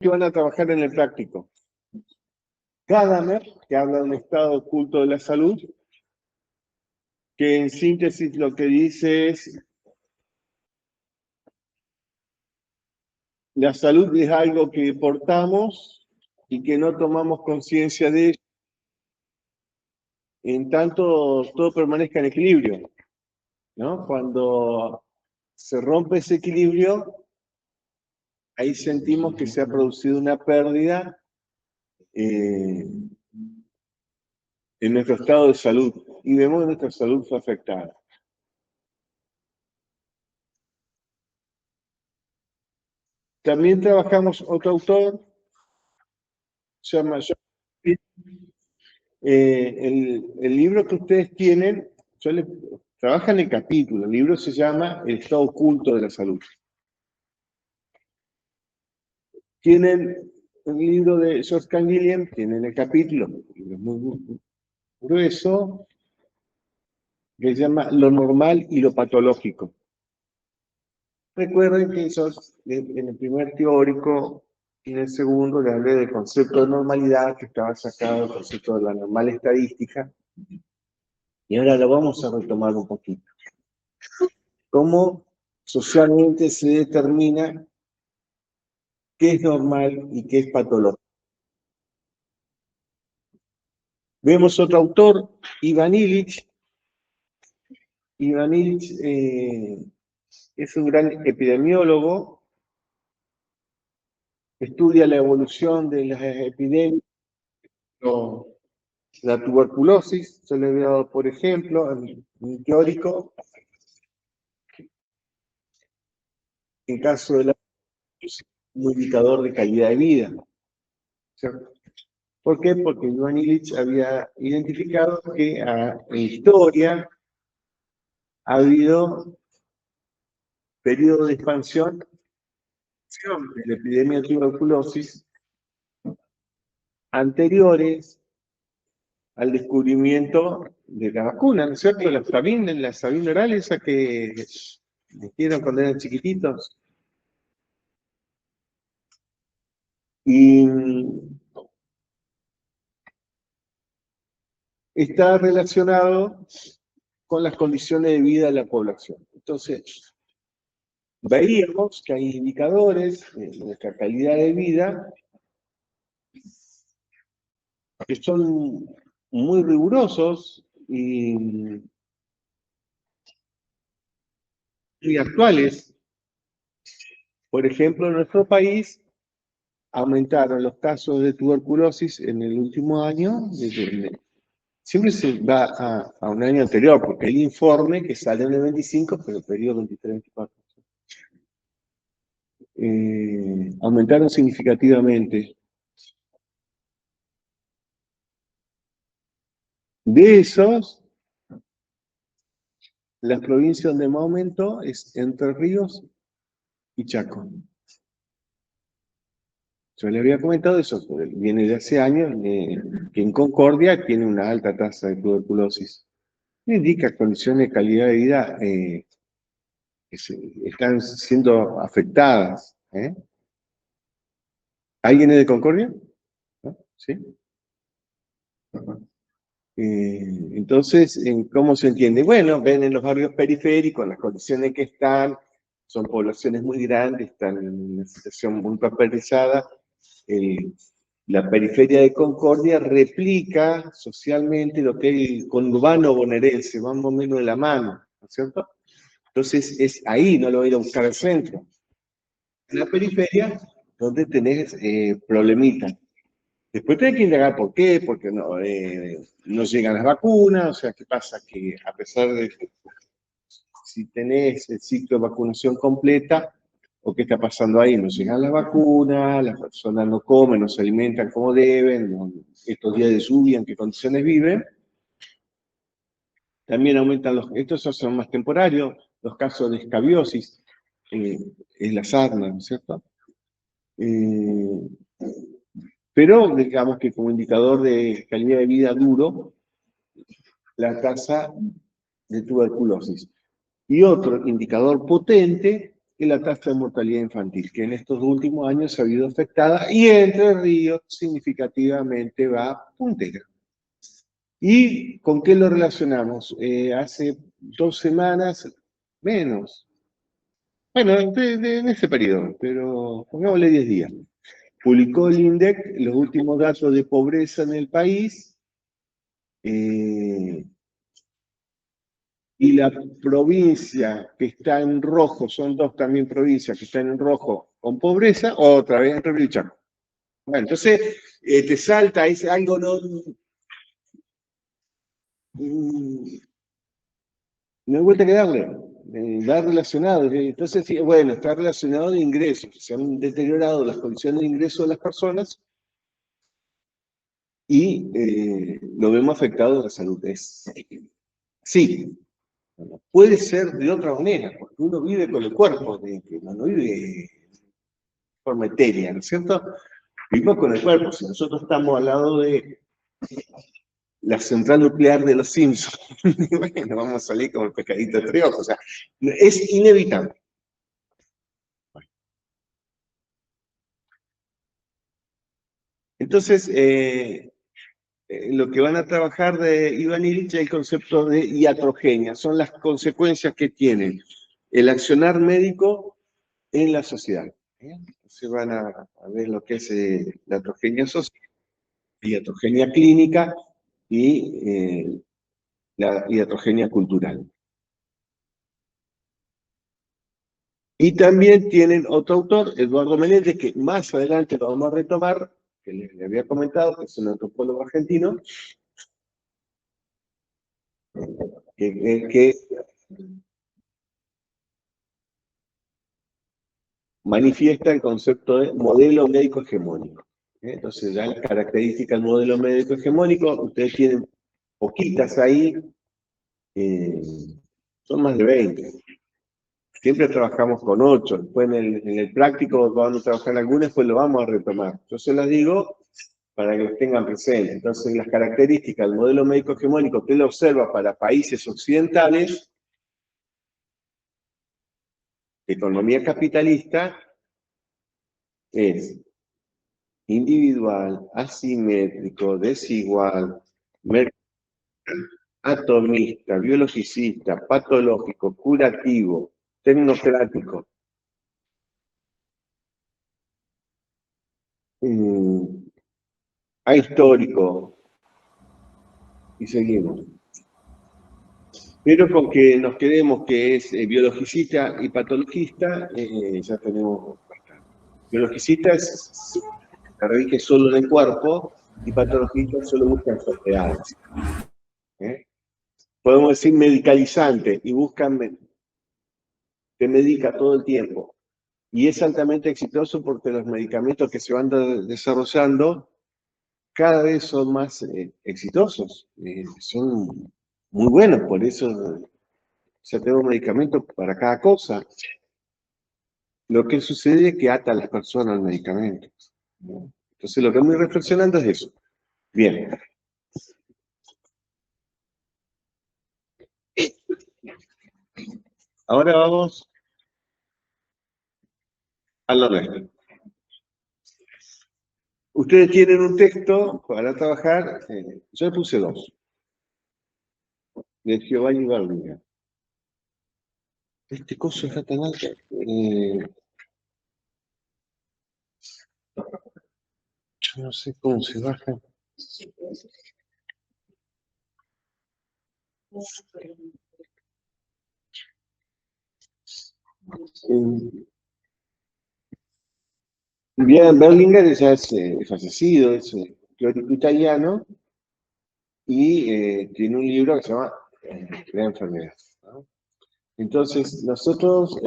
que van a trabajar en el práctico. Gadamer, que habla de un estado oculto de la salud, que en síntesis lo que dice es: la salud es algo que portamos y que no tomamos conciencia de ello, en tanto todo permanezca en equilibrio, ¿no? Cuando se rompe ese equilibrio, ahí sentimos que se ha producido una pérdida en nuestro estado de salud y vemos que nuestra salud fue afectada. También trabajamos otro autor, se llama John Pitt. El libro que ustedes tienen, trabajan en capítulo, el libro se llama El estado oculto de la salud. Tienen un libro de George Canguilhem, tienen el capítulo, muy grueso, que se llama Lo normal y lo patológico. Recuerden que en el primer teórico y en el segundo le hablé del concepto de normalidad, que estaba sacado del concepto de la normal estadística, y ahora lo vamos a retomar un poquito. ¿Cómo socialmente se determina qué es normal y qué es patológico? Vemos otro autor, Ivan Illich. Ivan Illich es un gran epidemiólogo, estudia la evolución de las epidemias, la tuberculosis. Yo le había dado, por ejemplo, en un teórico, en caso de la un indicador de calidad de vida, ¿cierto? ¿Por qué? Porque Ivan Illich había identificado que en historia ha habido periodos de expansión de la epidemia de tuberculosis anteriores al descubrimiento de la vacuna, ¿no es cierto? La Sabin oral, esa que les dieron cuando eran chiquititos. Y está relacionado con las condiciones de vida de la población. Entonces, veíamos que hay indicadores de nuestra calidad de vida que son muy rigurosos y muy actuales. Por ejemplo, en nuestro país aumentaron los casos de tuberculosis en el último año. Siempre se va a un año anterior, porque el informe que sale en el 25, pero el periodo 23-24. Aumentaron significativamente. De esos, las provincias donde más aumentó es Entre Ríos y Chaco. Yo le había comentado eso, viene de hace años, que en Concordia tiene una alta tasa de tuberculosis. Indica condiciones de calidad de vida que están siendo afectadas. ¿Alguien es de Concordia? ¿No? ¿Sí? Entonces, ¿cómo se entiende? Bueno, ven en los barrios periféricos, las condiciones que están, son poblaciones muy grandes, están en una situación muy pauperizada. La periferia de Concordia replica socialmente lo que es el conurbano bonaerense, van más o menos de la mano, ¿no es cierto? Entonces, es ahí, no lo voy a ir a buscar al centro. En la periferia, donde tenés problemitas. Después tenés que indagar por qué, porque no llegan las vacunas, o sea, ¿qué pasa? Que a pesar de que si tenés el ciclo de vacunación completa, ¿o qué está pasando ahí? No llegan las vacunas, las personas no comen, no se alimentan como deben, estos días de lluvia, en qué condiciones viven. También aumentan estos son más temporarios, los casos de escabiosis, es la sarna, ¿no es cierto? Pero digamos que como indicador de calidad de vida duro, la tasa de tuberculosis. Y otro indicador potente y la tasa de mortalidad infantil, que en estos últimos años se ha habido afectada, y Entre Ríos significativamente va puntera. ¿Y con qué lo relacionamos? Hace 2 semanas, menos, bueno, en ese periodo, pero pongámosle 10 días, publicó el INDEC los últimos datos de pobreza en el país, y la provincia que está en rojo, son dos también provincias que están en rojo con pobreza, otra vez Entre Ríos y Chaco. Bueno, entonces te salta, es algo no hay vuelta que darle, va relacionado. Entonces, sí, bueno, está relacionado de ingresos, se han deteriorado las condiciones de ingreso de las personas y lo vemos afectado a la salud. Sí, puede ser de otra manera, porque uno vive con el cuerpo, no vive de forma etérea, ¿no es cierto? Vivimos con el cuerpo. Si nosotros estamos al lado de la central nuclear de los Simpsons, bueno, vamos a salir como el pescadito de tres ojos, o sea, es inevitable. Entonces, lo que van a trabajar de Iván Illich es el concepto de iatrogenia, son las consecuencias que tiene el accionar médico en la sociedad. Entonces van a ver lo que es la iatrogenia social, la iatrogenia clínica y la iatrogenia cultural. Y también tienen otro autor, Eduardo Menéndez, que más adelante lo vamos a retomar, que le había comentado, que es un antropólogo argentino, que manifiesta el concepto de modelo médico hegemónico. Entonces, ya las características del modelo médico hegemónico, ustedes tienen poquitas ahí, eh, son más de 20. Siempre trabajamos con 8, después en el práctico vamos a trabajar algunas, después lo vamos a retomar. Yo se las digo para que los tengan presentes. Entonces, las características del modelo médico hegemónico que él observa para países occidentales, economía capitalista, es individual, asimétrico, desigual, atomista, biologicista, patológico, curativo, tecnocrático, ahistórico, y seguimos. Pero con que nos quedemos que es biologicista y patologista, ya tenemos bastante. Biologicista se rige solo en el cuerpo y patologista solo busca enfermedades. ¿eh? Podemos decir medicalizante y buscan, te medica todo el tiempo. Y es altamente exitoso porque los medicamentos que se van desarrollando cada vez son más exitosos. Son muy buenos, por eso ya tenemos medicamentos para cada cosa. Lo que sucede es que ata a las personas al medicamento. Entonces lo que estoy reflexionando es eso. Bien. Ahora vamos a lo nuestro. Ustedes tienen un texto para trabajar, yo le puse 2, de Giovanni Barbiga. Este coso está tan alto. Yo no sé cómo se baja. Bien, Berlinger ya es fallecido, es teórico italiano y tiene un libro que se llama La enfermedad. ¿no? Entonces, nosotros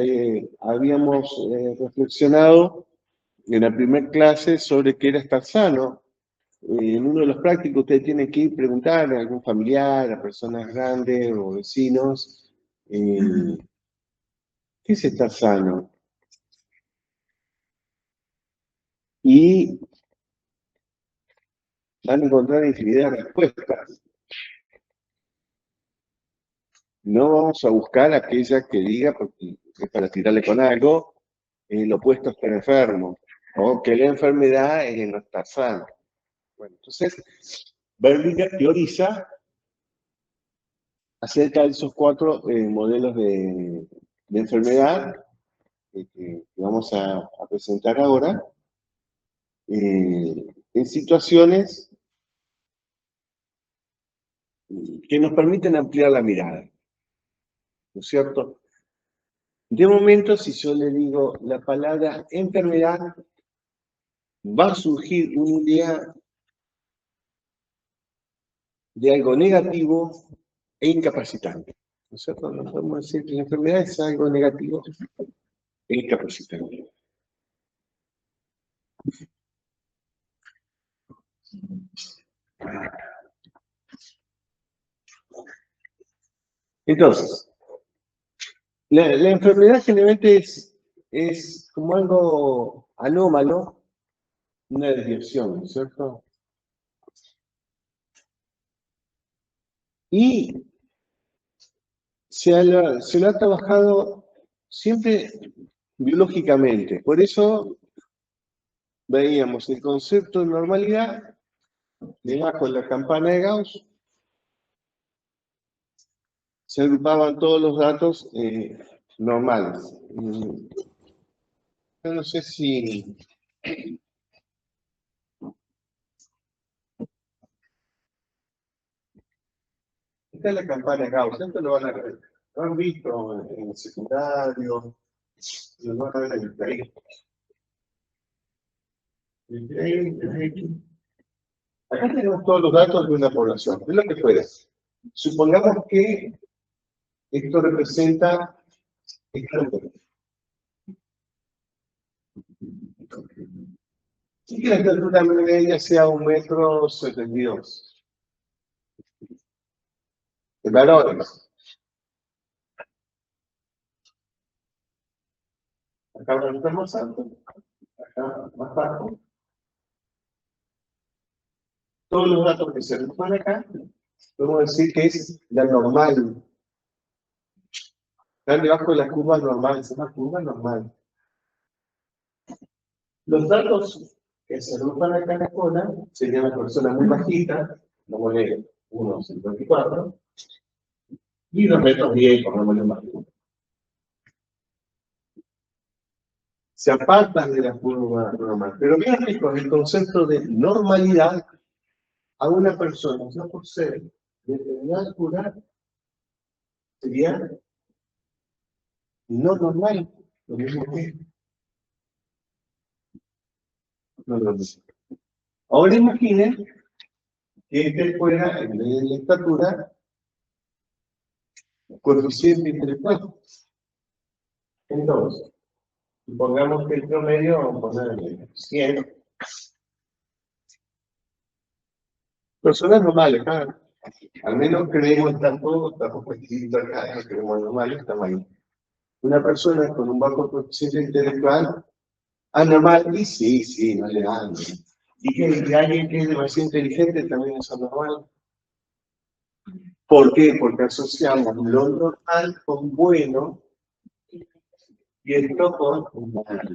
habíamos reflexionado en la primera clase sobre qué era estar sano. En uno de los prácticos ustedes tienen que ir a preguntar a algún familiar, a personas grandes o vecinos, ¿qué es estar sano? Y van a encontrar infinidad de respuestas. No vamos a buscar aquella que diga, porque es para tirarle con algo, lo opuesto es estar enfermo, o que la enfermedad es no estar sano. Bueno, entonces, Berliner teoriza acerca de esos 4 modelos de enfermedad que vamos a presentar ahora, en situaciones que nos permiten ampliar la mirada, ¿no es cierto? De momento, si yo le digo la palabra enfermedad, va a surgir una idea de algo negativo e incapacitante. ¿No es cierto? No podemos decir que la enfermedad es algo negativo e incapacitante. Entonces, la enfermedad generalmente es como algo anómalo, una desviación, ¿no es cierto? Y se lo ha trabajado siempre biológicamente. Por eso veíamos el concepto de normalidad debajo de la campana de Gauss. Se agrupaban todos los datos normales. Yo no sé si... Esta es la campana de Gauss. Esto lo van a ver. Lo han visto en el secundario. Lo van a ver en el país. Acá tenemos todos los datos de una población, de lo que fuera. Supongamos que esto representa esta altura. Sí que la altura media sea 1,72 m. De varones. Acá va a estar más alto, acá más bajo. Todos los datos que se agrupan acá, podemos decir que es la normal. Están debajo de la curva normal, es una curva normal. Los datos que se agrupan acá en la cola serían las personas muy bajitas, como de 1,54, y 2,10 m, pongámosle más. Se apartan de la curva normal. Pero fíjate, con el concepto de normalidad, a una persona, ya por ser de determinada altura, sería no normal, lo mismo que no normal. Ahora imaginen que este fuera, en vez de la estatura, coeficiente intelectual. Entonces, supongamos que el promedio, vamos a poner 100. Personas normales, claro. Al menos creemos estar todos, estamos puestitos acá, no creemos normales, estamos ahí. Una persona con un bajo coeficiente intelectual, anormal, y sí, no le dan. Y que alguien que es demasiado inteligente también es anormal. ¿Por qué? Porque asociamos lo normal con bueno y esto con malo.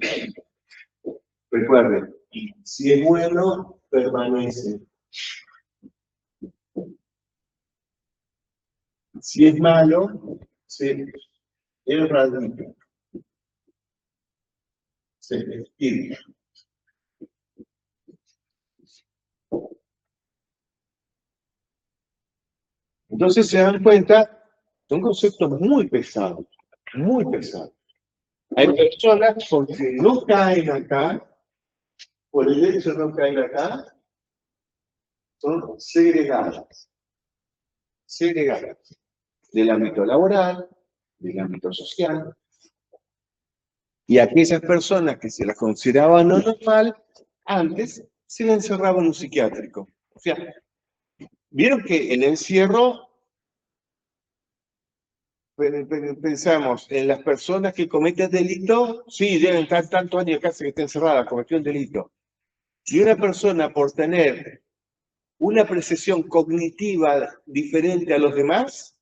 Recuerden, si es bueno, permanece. Si es malo, se erradica. Se extingue. Entonces se dan cuenta, son conceptos muy pesados, muy pesados. Hay personas que no caen acá, por el hecho de no caer acá, son segregadas del ámbito laboral, del ámbito social, y aquellas personas que se las consideraban no normal, antes se las encerraban en un psiquiátrico. O sea, vieron que el encierro, pensamos en las personas que cometen delito, sí, deben estar tantos años casi que estén encerradas, cometió un delito. Y una persona por tener una apreciación cognitiva diferente a los demás,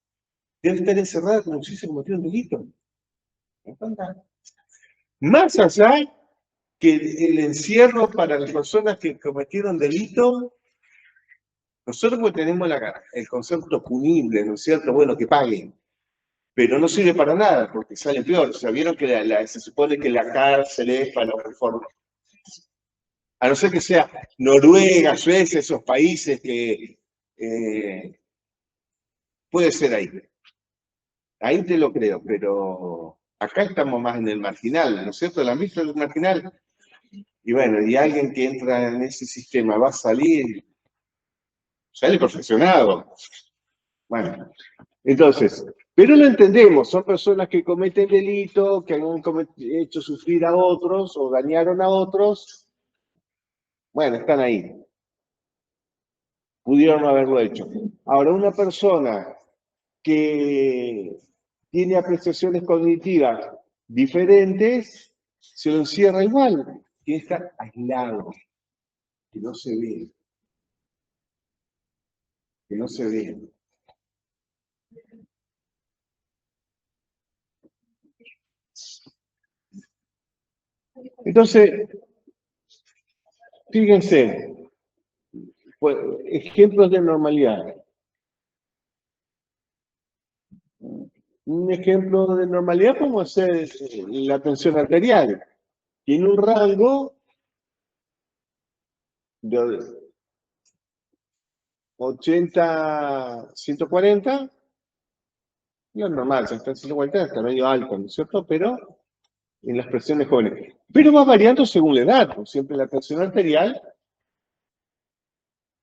debe estar encerrada como si se cometió un delito. Más allá que el encierro para las personas que cometieron delito, nosotros pues tenemos el concepto punible, ¿no es cierto? Bueno, que paguen. Pero no sirve para nada, porque sale peor. O sea, vieron que se supone que la cárcel es para los reformas. A no ser que sea Noruega, Suecia, esos países que puede ser ahí. Ahí te lo creo, pero acá estamos más en el marginal, ¿no es cierto? La misma es el marginal. Y bueno, y alguien que entra en ese sistema va a salir, sale perfeccionado. Bueno, entonces, pero lo entendemos, son personas que cometen delitos, que han hecho sufrir a otros o dañaron a otros. Bueno, están ahí. Pudieron no haberlo hecho. Ahora, una persona que tiene apreciaciones cognitivas diferentes, se lo encierra igual, tiene que estar aislado, que no se ve, que no se ve. Entonces, fíjense, pues, ejemplos de normalidad. Un ejemplo de normalidad como ser la tensión arterial. Tiene un rango de 80 140, no es normal, si está en 140 está medio alto, ¿no es cierto? Pero en las personas jóvenes. Pero va variando según la edad, pues siempre la tensión arterial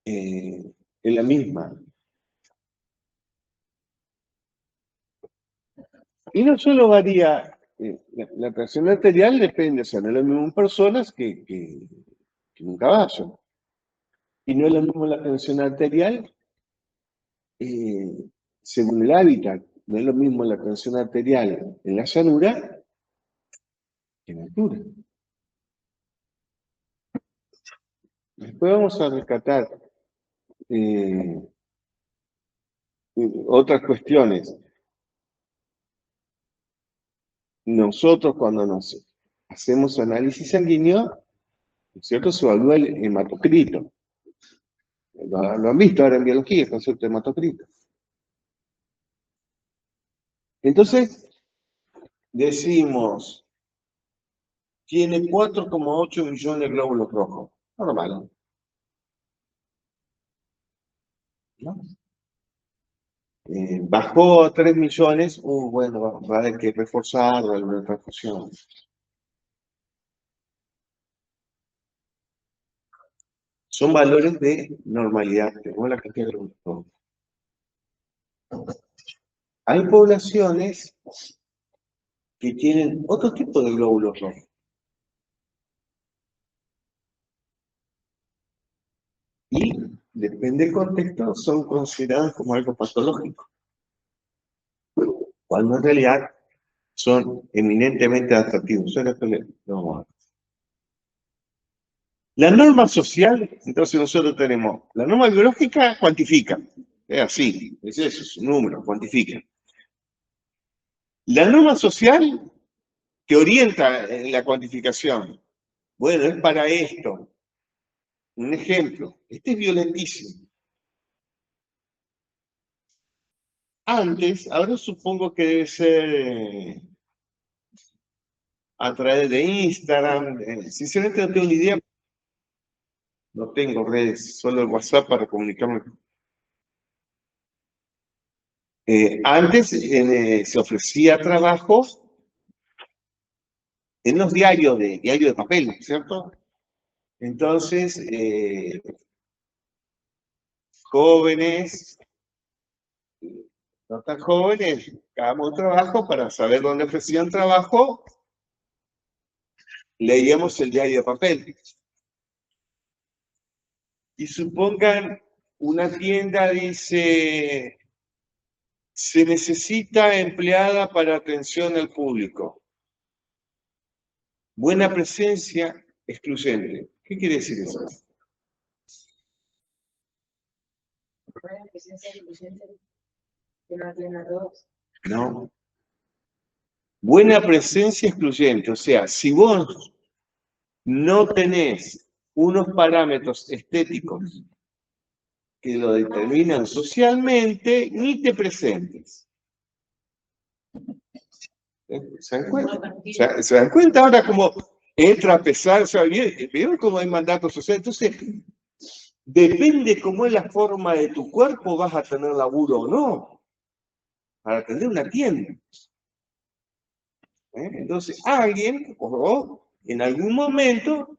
es la misma. Y no solo varía, la presión arterial depende, o sea, no es lo mismo en personas que en un caballo. Y no es lo mismo la tensión arterial según el hábitat. No es lo mismo la tensión arterial en la llanura que en la altura. Después vamos a rescatar eh, otras cuestiones. Nosotros cuando nos hacemos análisis sanguíneo, ¿no es cierto? Se evalúa el hematocrito. Lo han visto ahora en biología, el concepto de hematocrito. Entonces, decimos, tiene 4,8 millones de glóbulos rojos. Normal, ¿no? Bajó a 3 millones, bueno, va a haber que reforzar alguna transfusión. Son valores de normalidad, tenemos la cantidad de glóbulos rojos. Hay poblaciones que tienen otro tipo de glóbulos rojos. Y, depende del contexto, son considerados como algo patológico, cuando en realidad son eminentemente adaptativos. Eso es lo que vamos a ver. La norma social, entonces nosotros tenemos, la norma biológica cuantifica, es así, es eso, es un número, cuantifica. La norma social que orienta en la cuantificación, bueno, es para esto. Un ejemplo, este es violentísimo. Antes, ahora supongo que debe ser a través de Instagram, sinceramente no tengo ni idea, no tengo redes, solo el WhatsApp para comunicarme. Antes se ofrecía trabajo en los diarios de papel, ¿cierto? Entonces, jóvenes, no tan jóvenes, buscábamos un trabajo para saber dónde ofrecían trabajo, leíamos el diario de papel. Y supongan, una tienda dice, se necesita empleada para atención al público. Buena presencia, excluyente. ¿Qué quiere decir eso? Buena presencia, excluyente, que no atienda a todos. No. Buena presencia excluyente, o sea, si vos no tenés unos parámetros estéticos que lo determinan socialmente, ni te presentes. ¿Se dan cuenta? ¿Se dan cuenta ahora cómo entra a pesar? O sea, ¿vieron cómo hay mandatos sociales? Entonces, depende cómo es la forma de tu cuerpo, vas a tener laburo o no, para atender una tienda. Entonces, alguien, o en algún momento,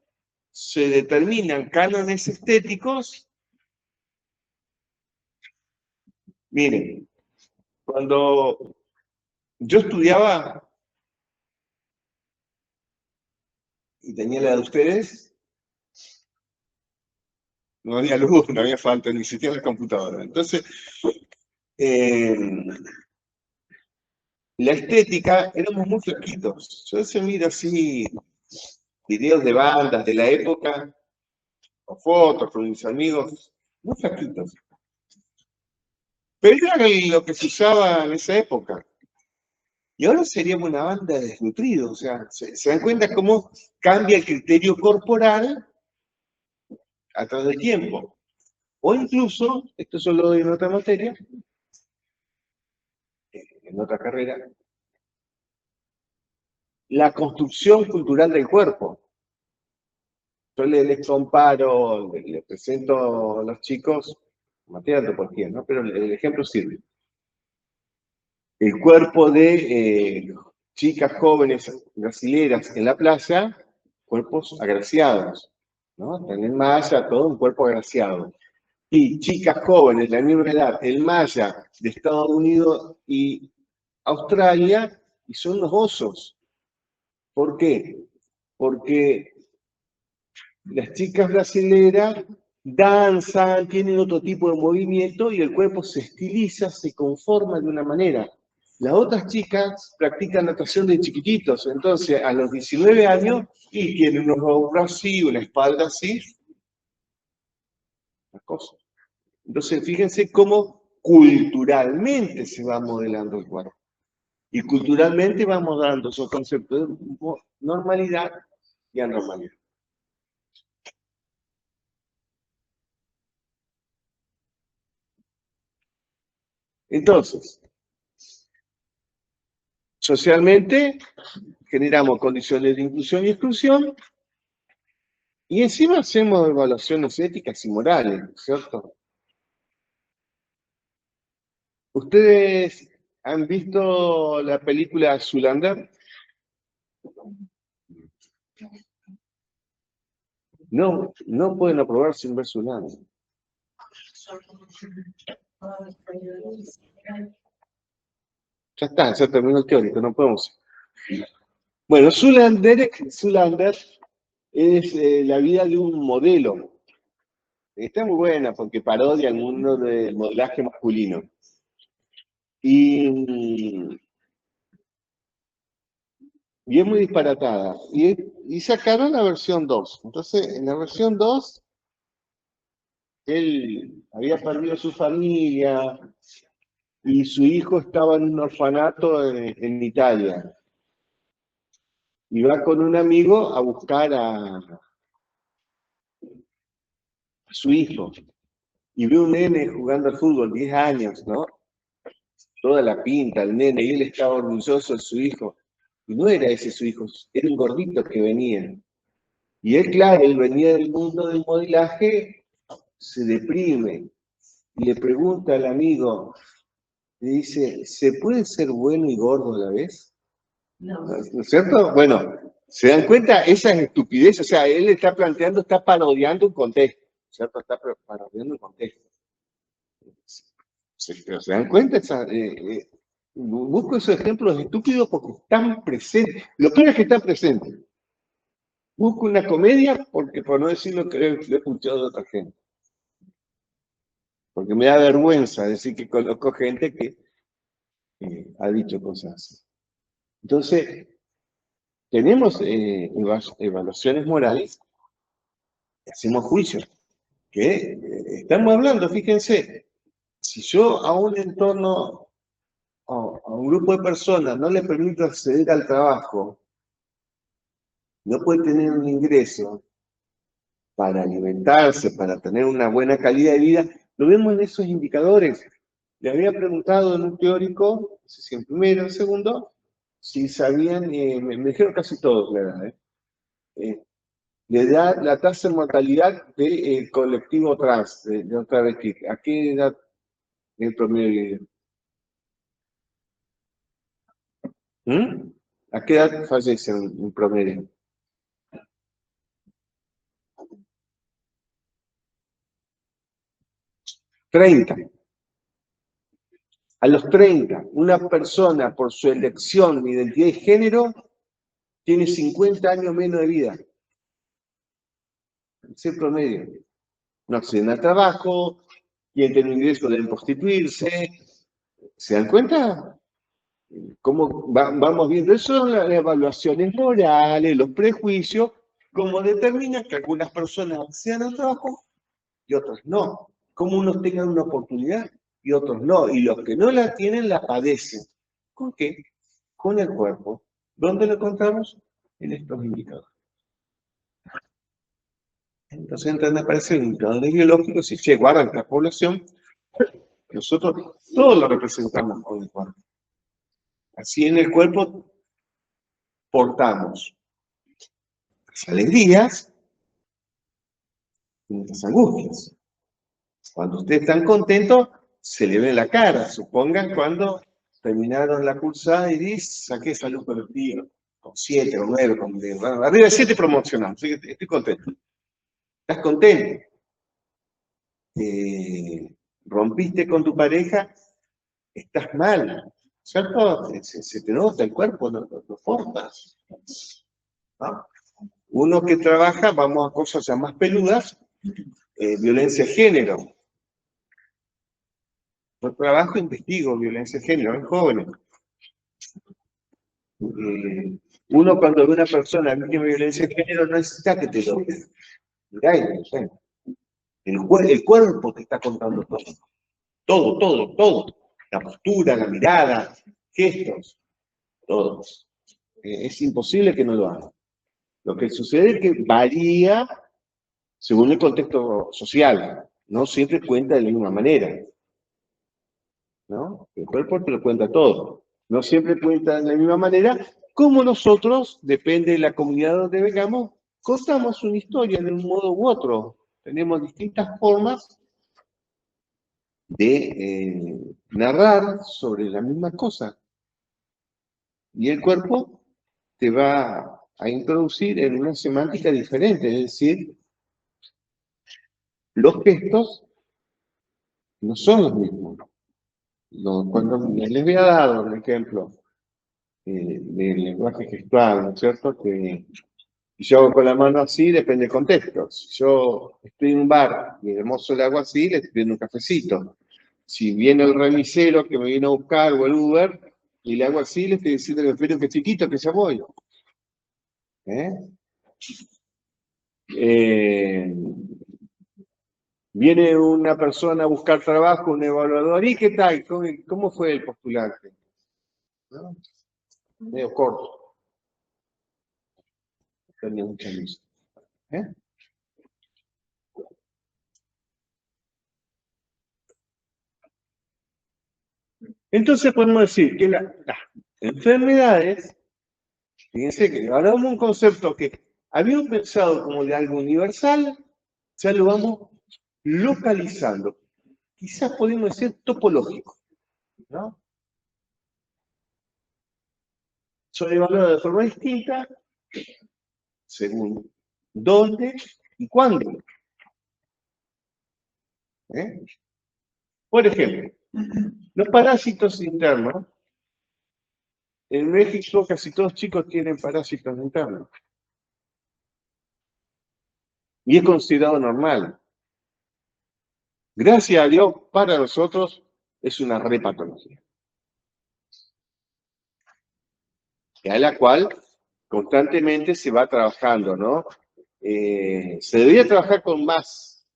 se determinan cánones estéticos. Miren, cuando yo estudiaba y tenía la de ustedes, no había luz, no había falta, ni siquiera la computadora. Entonces, la estética, éramos muy flaquitos. Yo se miro así, videos de bandas de la época, o fotos con mis amigos, muy flaquitos. Pero era lo que se usaba en esa época. Y ahora seríamos una banda de desnutridos, o sea, ¿se dan cuenta cómo cambia el criterio corporal a través del tiempo? O incluso, esto solo lo doy en otra materia, en otra carrera, la construcción cultural del cuerpo. Yo les comparo, les presento a los chicos, materia de antropología, ¿no? Pero el ejemplo sirve. El cuerpo de chicas jóvenes brasileras en la playa, cuerpos agraciados, ¿no? En el maya, todo un cuerpo agraciado. Y chicas jóvenes de la misma edad, el maya de Estados Unidos y Australia, y son los osos. ¿Por qué? Porque las chicas brasileras danzan, tienen otro tipo de movimiento y el cuerpo se estiliza, se conforma de una manera. Las otras chicas practican natación de chiquititos, entonces a los 19 años y tienen unos hombros así, una espalda así, las cosas. Entonces fíjense cómo culturalmente se va modelando el cuerpo. Y culturalmente vamos dando esos conceptos de normalidad y anormalidad. Entonces, socialmente generamos condiciones de inclusión y exclusión y encima hacemos evaluaciones éticas y morales, ¿cierto? ¿Ustedes han visto la película Zoolander? No, no pueden aprobar sin ver Zoolander. Ya terminó el teórico, no podemos. Bueno, Zoolander es la vida de un modelo. Está muy buena porque parodia el mundo del modelaje masculino. Y es muy disparatada. Y sacaron la versión 2. Entonces, en la versión 2, él había perdido a su familia y su hijo estaba en un orfanato en Italia. Y va con un amigo a buscar a su hijo. Y ve un nene jugando al fútbol, 10 años, ¿no? Toda la pinta, el nene, y él estaba orgulloso de su hijo. Y no era ese su hijo, era un gordito que venía. Y él, claro, él venía del mundo del modelaje, se deprime y le pregunta al amigo, le dice, ¿se puede ser bueno y gordo a la vez? No. ¿No es cierto? Bueno, ¿se dan cuenta? Esa es estupidez, o sea, él está planteando, está parodiando un contexto, ¿cierto? Está parodiando un contexto. ¿Se dan cuenta? Busco esos ejemplos estúpidos porque están presentes. Lo peor es que están presentes. Busco una comedia porque, por no decir lo que lo he escuchado de otra gente. Porque me da vergüenza decir que conozco gente que ha dicho cosas así. Entonces, tenemos evaluaciones morales, hacemos juicios, que estamos hablando, fíjense, si yo a un entorno, a un grupo de personas no le permite acceder al trabajo, no puede tener un ingreso para alimentarse, para tener una buena calidad de vida, lo vemos en esos indicadores. Le había preguntado en un teórico, no sé si en primero o en segundo, si sabían, me dijeron casi todos la edad, le da la tasa de mortalidad del colectivo trans, de otra vez, ¿a qué edad es el promedio? ¿Mm? ¿A qué edad fallece en promedio? 30. A los 30, una persona por su elección, identidad y género, tiene 50 años menos de vida. Ese es el promedio. No acceden al trabajo, quien tiene un ingreso deben prostituirse. ¿Se dan cuenta? ¿Cómo vamos viendo eso? Las evaluaciones morales, los prejuicios, cómo determinan que algunas personas accedan al trabajo y otros no. Cómo unos tengan una oportunidad y otros no. Y los que no la tienen la padecen. ¿Con qué? Con el cuerpo. ¿Dónde lo encontramos? En estos indicadores. Entonces entran a aparecer indicadores biológicos y se guardan la población. Nosotros todos lo representamos con el cuerpo. Así en el cuerpo portamos las alegrías y las angustias. Cuando ustedes están contentos, se le ve la cara. Supongan cuando terminaron la cursada y dicen, saqué salud colectiva, con 7 o 9, arriba de 7 promocionados, así que estoy contento. ¿Estás contento? Rompiste con tu pareja, estás mal, ¿cierto? Se te nota el cuerpo, lo formas. ¿No? Uno que trabaja, vamos a cosas ya más peludas, violencia de género. Yo trabajo e investigo violencia de género en jóvenes. Uno cuando ve una persona víctima de violencia de género no necesita que te lo vean. Mirá, el cuerpo te está contando todo. Todo, todo, todo. La postura, la mirada, gestos, todos. Es imposible que no lo haga. Lo que sucede es que varía según el contexto social. No siempre cuenta de la misma manera. ¿No? El cuerpo te lo cuenta todo. No siempre cuenta de la misma manera, como nosotros, depende de la comunidad donde vengamos, contamos una historia de un modo u otro. Tenemos distintas formas de narrar sobre la misma cosa. Y el cuerpo te va a introducir en una semántica diferente, es decir, los gestos no son los mismos. Cuando les voy a dar un ejemplo del lenguaje gestual, ¿no es cierto? Que si yo hago con la mano así, depende del contexto. Si yo estoy en un bar y el mozo le hago así, le estoy pidiendo un cafecito. Si viene el remisero que me viene a buscar o el Uber y le hago así, le estoy diciendo que me espere un chiquito que ya voy. Viene una persona a buscar trabajo, un evaluador, ¿y qué tal? ¿Cómo fue el postulante? ¿No? Medio corto. Tenía mucha luz. Entonces podemos decir que las enfermedades, fíjense que ahora vamos a un concepto que habíamos pensado como de algo universal, ya lo vamos localizando. Quizás podemos decir topológico, ¿no? Son evaluadas de forma distinta según dónde y cuándo. Por ejemplo, los parásitos internos. En México casi todos los chicos tienen parásitos internos. Y es considerado normal. Gracias a Dios, para nosotros es una repatología. A la cual constantemente se va trabajando, ¿no? Se debería trabajar con más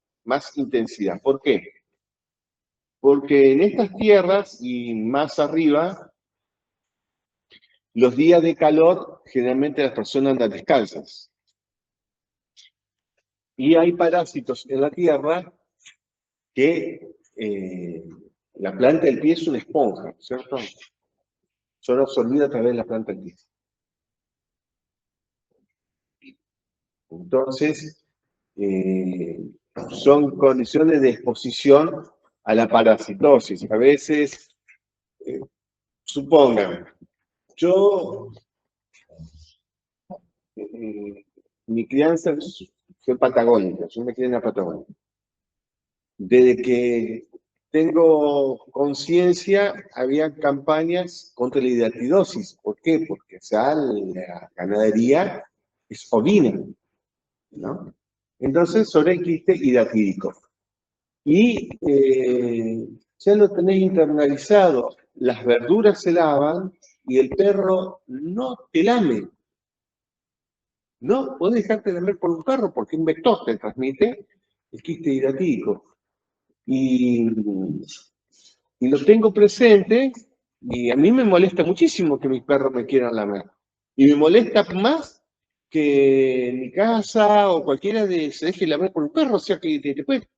intensidad. ¿Por qué? Porque en estas tierras y más arriba los días de calor, generalmente las personas andan descalzas. Y hay parásitos en la tierra que la planta del pie es una esponja, ¿cierto? Son absorbidas a través de la planta del pie. Entonces, son condiciones de exposición a la parasitosis. A veces, supongan, yo, mi crianza fue patagónica, yo me crié en la Patagonia. Desde que tengo conciencia, había campañas contra la hidatidosis. ¿Por qué? Porque la ganadería es ovina, ¿no? Entonces, sobre el quiste hidatídico. Y ya lo tenéis internalizado. Las verduras se lavan y el perro no te lame. No podés dejarte lamer por un perro porque un vector te transmite el quiste hidatídico. Y lo tengo presente y a mí me molesta muchísimo que mis perros me quieran lamer. Y me molesta más que en mi casa o cualquiera se deje lamer por un perro, o sea que te puede,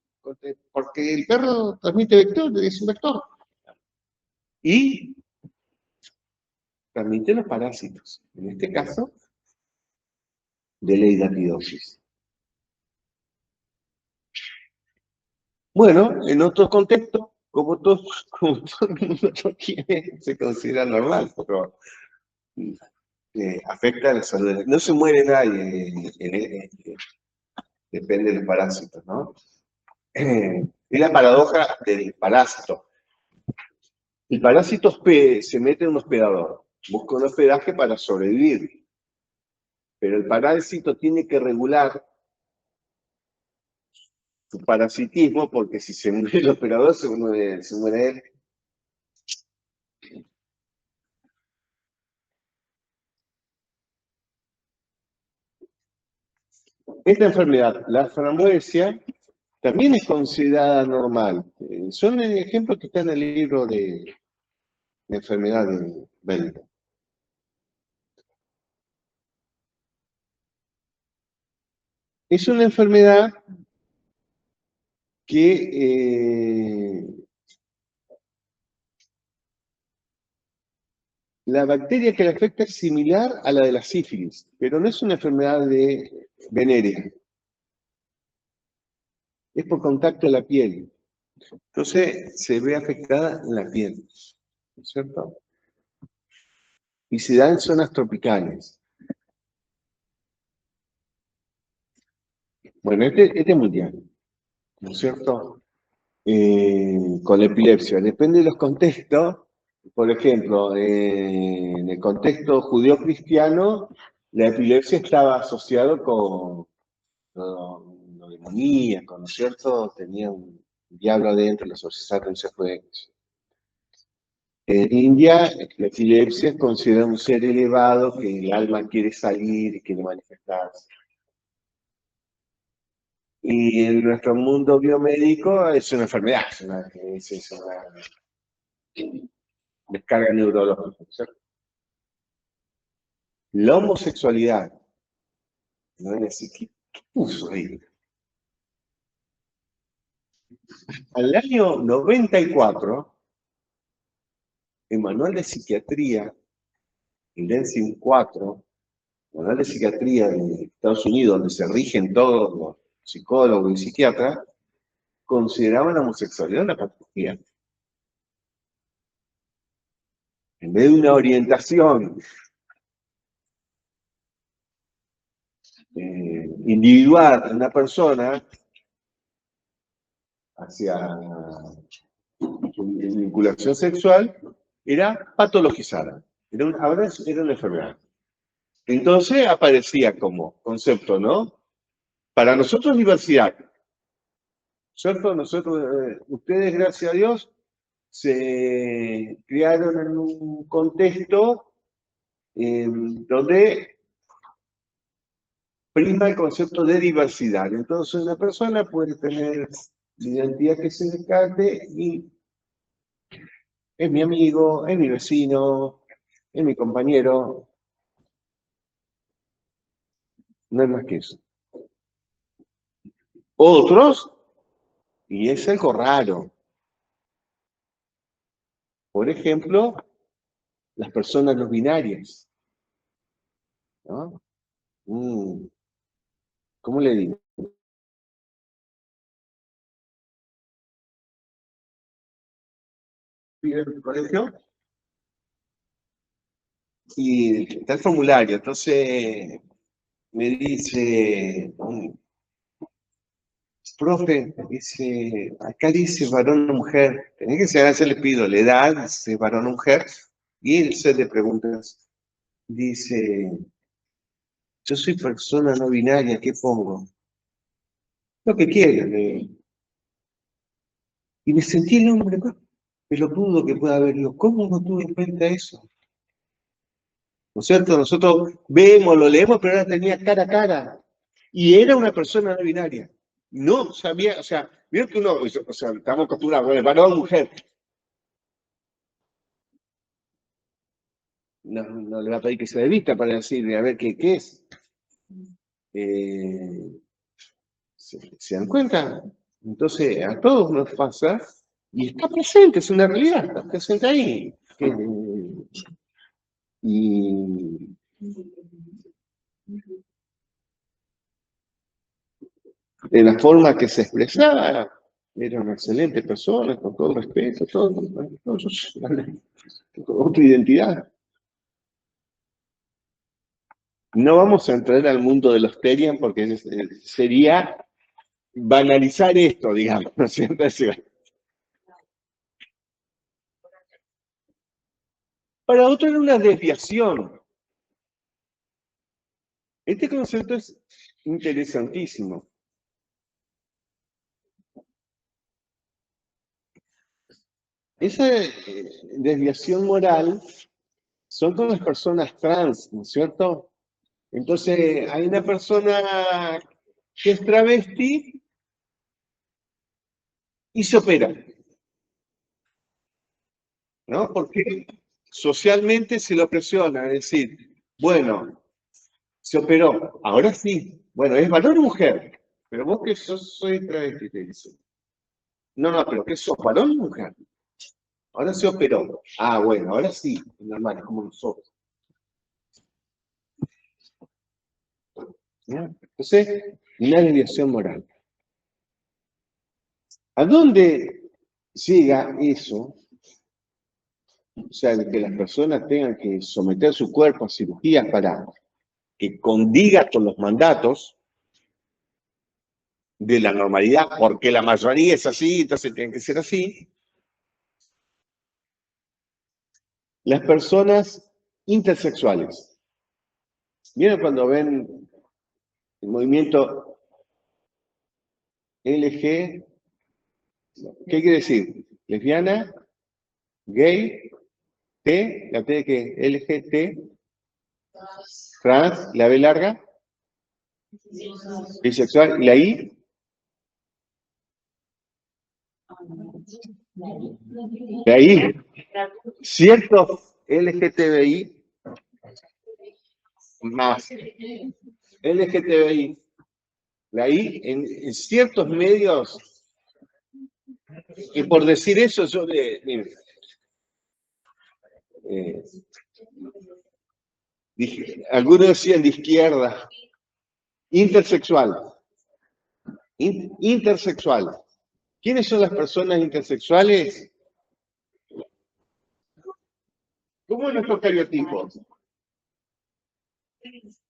porque el perro transmite vector, es un vector. Y transmite los parásitos, en este caso, de la hidatidosis. Bueno, en otros contextos, como todo el mundo lo quiere, se considera normal, pero afecta a la salud. No se muere nadie, depende de los parásitos, ¿no? Es la paradoja del parásito. El parásito se mete en un hospedador, busca un hospedaje para sobrevivir, pero el parásito tiene que regular su parasitismo porque si se muere el hospedador, se muere él. Esta enfermedad, la frambuesia, también es considerada normal. Son ejemplos que están en el libro de enfermedades bélicas. Es una enfermedad que la bacteria que la afecta es similar a la de la sífilis, pero no es una enfermedad venérea. Es por contacto de la piel. Entonces se ve afectada en la piel, ¿no es cierto? Y se da en zonas tropicales. Bueno, este es mundial, ¿no es cierto? Con la epilepsia. Depende de los contextos. Por ejemplo, en el contexto judío-cristiano, la epilepsia estaba asociada con lo demoníaco, ¿no es cierto? Tenía un diablo adentro, los exorcizaron y se fue. En India, la epilepsia es considerada un ser elevado que el alma quiere salir y quiere manifestarse. Y en nuestro mundo biomédico es una enfermedad, es una descarga neurológica, ¿cierto? La homosexualidad, ¿no? Es decir, ¿qué puso ahí? Al año 94, el manual de psiquiatría, el DSM 4, manual de psiquiatría de Estados Unidos, donde se rigen todos los psicólogos y psiquiatras, consideraban la homosexualidad una patología. En vez de una orientación individual de una persona hacia su vinculación sexual, era patologizada. Ahora era una enfermedad. Entonces aparecía como concepto, ¿no? Para nosotros diversidad, ¿cierto? Ustedes, gracias a Dios, se criaron en un contexto donde prima el concepto de diversidad. Entonces una persona puede tener identidad que se descarte y es mi amigo, es mi vecino, es mi compañero, no es más que eso. Otros, y es algo raro. Por ejemplo, las personas no binarias, ¿no? ¿Cómo le digo? Fui al colegio y está el formulario, entonces me dice, profe, dice, acá dice varón o mujer, tenés que ser, se le pido la edad, dice varón o mujer, y él se le preguntas, dice, yo soy persona no binaria, ¿qué pongo? Lo que quieras. Y me sentí el hombre más pelotudo que pueda haber. Digo, ¿cómo no tuve en cuenta eso? ¿No es cierto? Nosotros vemos, lo leemos, pero ahora tenía cara a cara. Y era una persona no binaria. No sabía, o sea, vieron que uno, o sea, estamos acostumbrados, bueno, varón, mujer. No le va a pedir que se dé vista para decirle, a ver qué es. ¿Se dan cuenta? Entonces, a todos nos pasa, y está presente, es una realidad, está presente ahí. Y de la forma que se expresaba, era una excelente persona, con todo respeto, todo, con otra identidad. No vamos a entrar al mundo de los Terian porque sería banalizar esto, digamos, ¿no es cierto? Para otro era una desviación. Este concepto es interesantísimo. Esa desviación moral son con las personas trans, ¿no es cierto? Entonces, hay una persona que es travesti y se opera, ¿no? Porque socialmente se lo presiona, es decir, bueno, se operó, ahora sí, bueno, ¿es varón o mujer? Pero vos que soy travesti, te dice. No, pero ¿qué sos, varón o mujer? Ahora se operó. Ah, bueno, ahora sí, es normal, es como nosotros. ¿No? Entonces, una desviación moral. ¿A dónde llega eso? O sea, de que las personas tengan que someter su cuerpo a cirugías para que condiga con los mandatos de la normalidad, porque la mayoría es así, entonces tienen que ser así. Las personas intersexuales. ¿Vieron cuando ven el movimiento LG? ¿Qué quiere decir? Lesbiana, gay, T, la T de que LGT, trans, la B larga, bisexual, y la I, la I, cierto LGTBI más LGTBI, la I en ciertos medios, y por decir eso, yo dije, algunos decían de izquierda, intersexual, intersexual. ¿Quiénes son las personas intersexuales? ¿Cómo es nuestro cariotipo? ¿Quiénes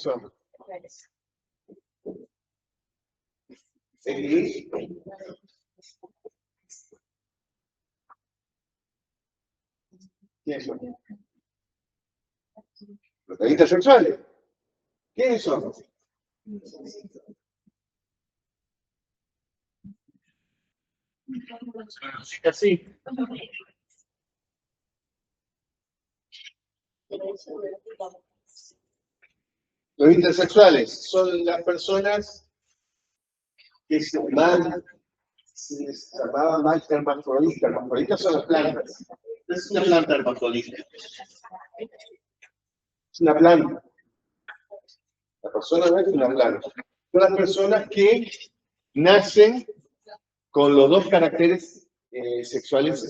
son? X. ¿Quiénes son? Los intersexuales. ¿Quiénes son? Así. Los intersexuales son las personas que se van se les llamaba más hermafrodita. Hermafroditas son las plantas. Es una planta hermafrodita. Es una planta. La persona no es una planta. Son las personas que nacen con los dos caracteres sexuales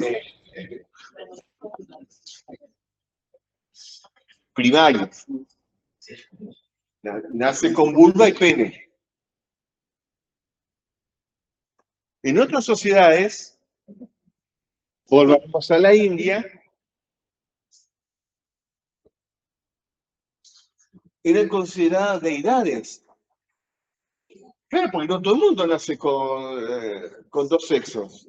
primarios. Nace con vulva y pene. En otras sociedades, volvamos a la India, eran consideradas deidades. Claro, porque no todo el mundo nace con dos sexos.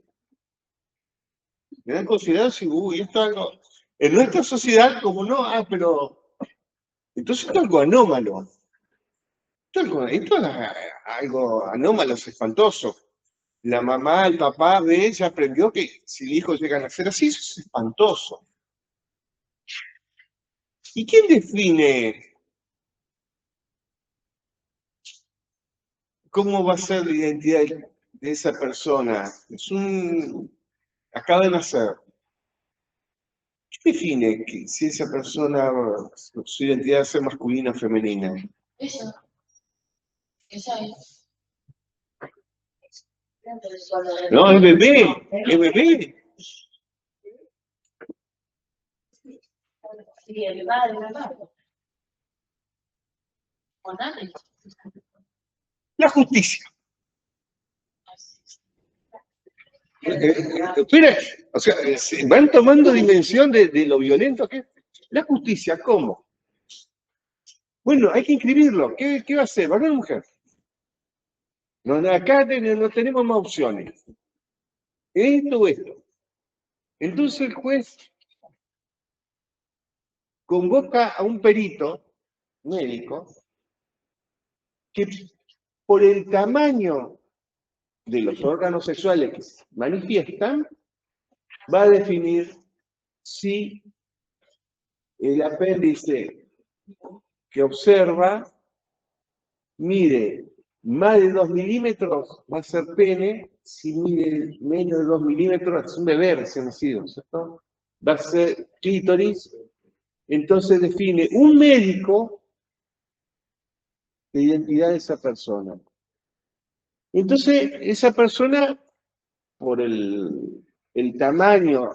Eran considerados, uy, esto es algo. En nuestra sociedad, como no, pero. Entonces esto es algo anómalo. Esto es algo anómalo, es espantoso. La mamá, el papá de ella aprendió que si el hijo llega a nacer así, eso es espantoso. ¿Y quién define cómo va a ser la identidad de esa persona? Acaba de nacer. ¿Qué define si esa persona, su identidad va a ser masculina o femenina? Ella es. No, es bebé, es bebé. Sí, el padre, la madre. O nadie. La justicia. Espera, o sea, van tomando dimensión de lo violento que es. La justicia, ¿cómo? Bueno, hay que inscribirlo. ¿Qué va a hacer? ¿Varón o mujer? No, acá no tenemos más opciones. Esto o esto. Entonces el juez convoca a un perito médico que por el tamaño de los órganos sexuales que se manifiestan, va a definir si el apéndice que observa mide más de 2 milímetros, va a ser pene; si mide menos de 2 milímetros, es un bebé recién nacido, ¿cierto? Va a ser clítoris. Entonces define un médico la identidad de esa persona. Entonces, esa persona, por el tamaño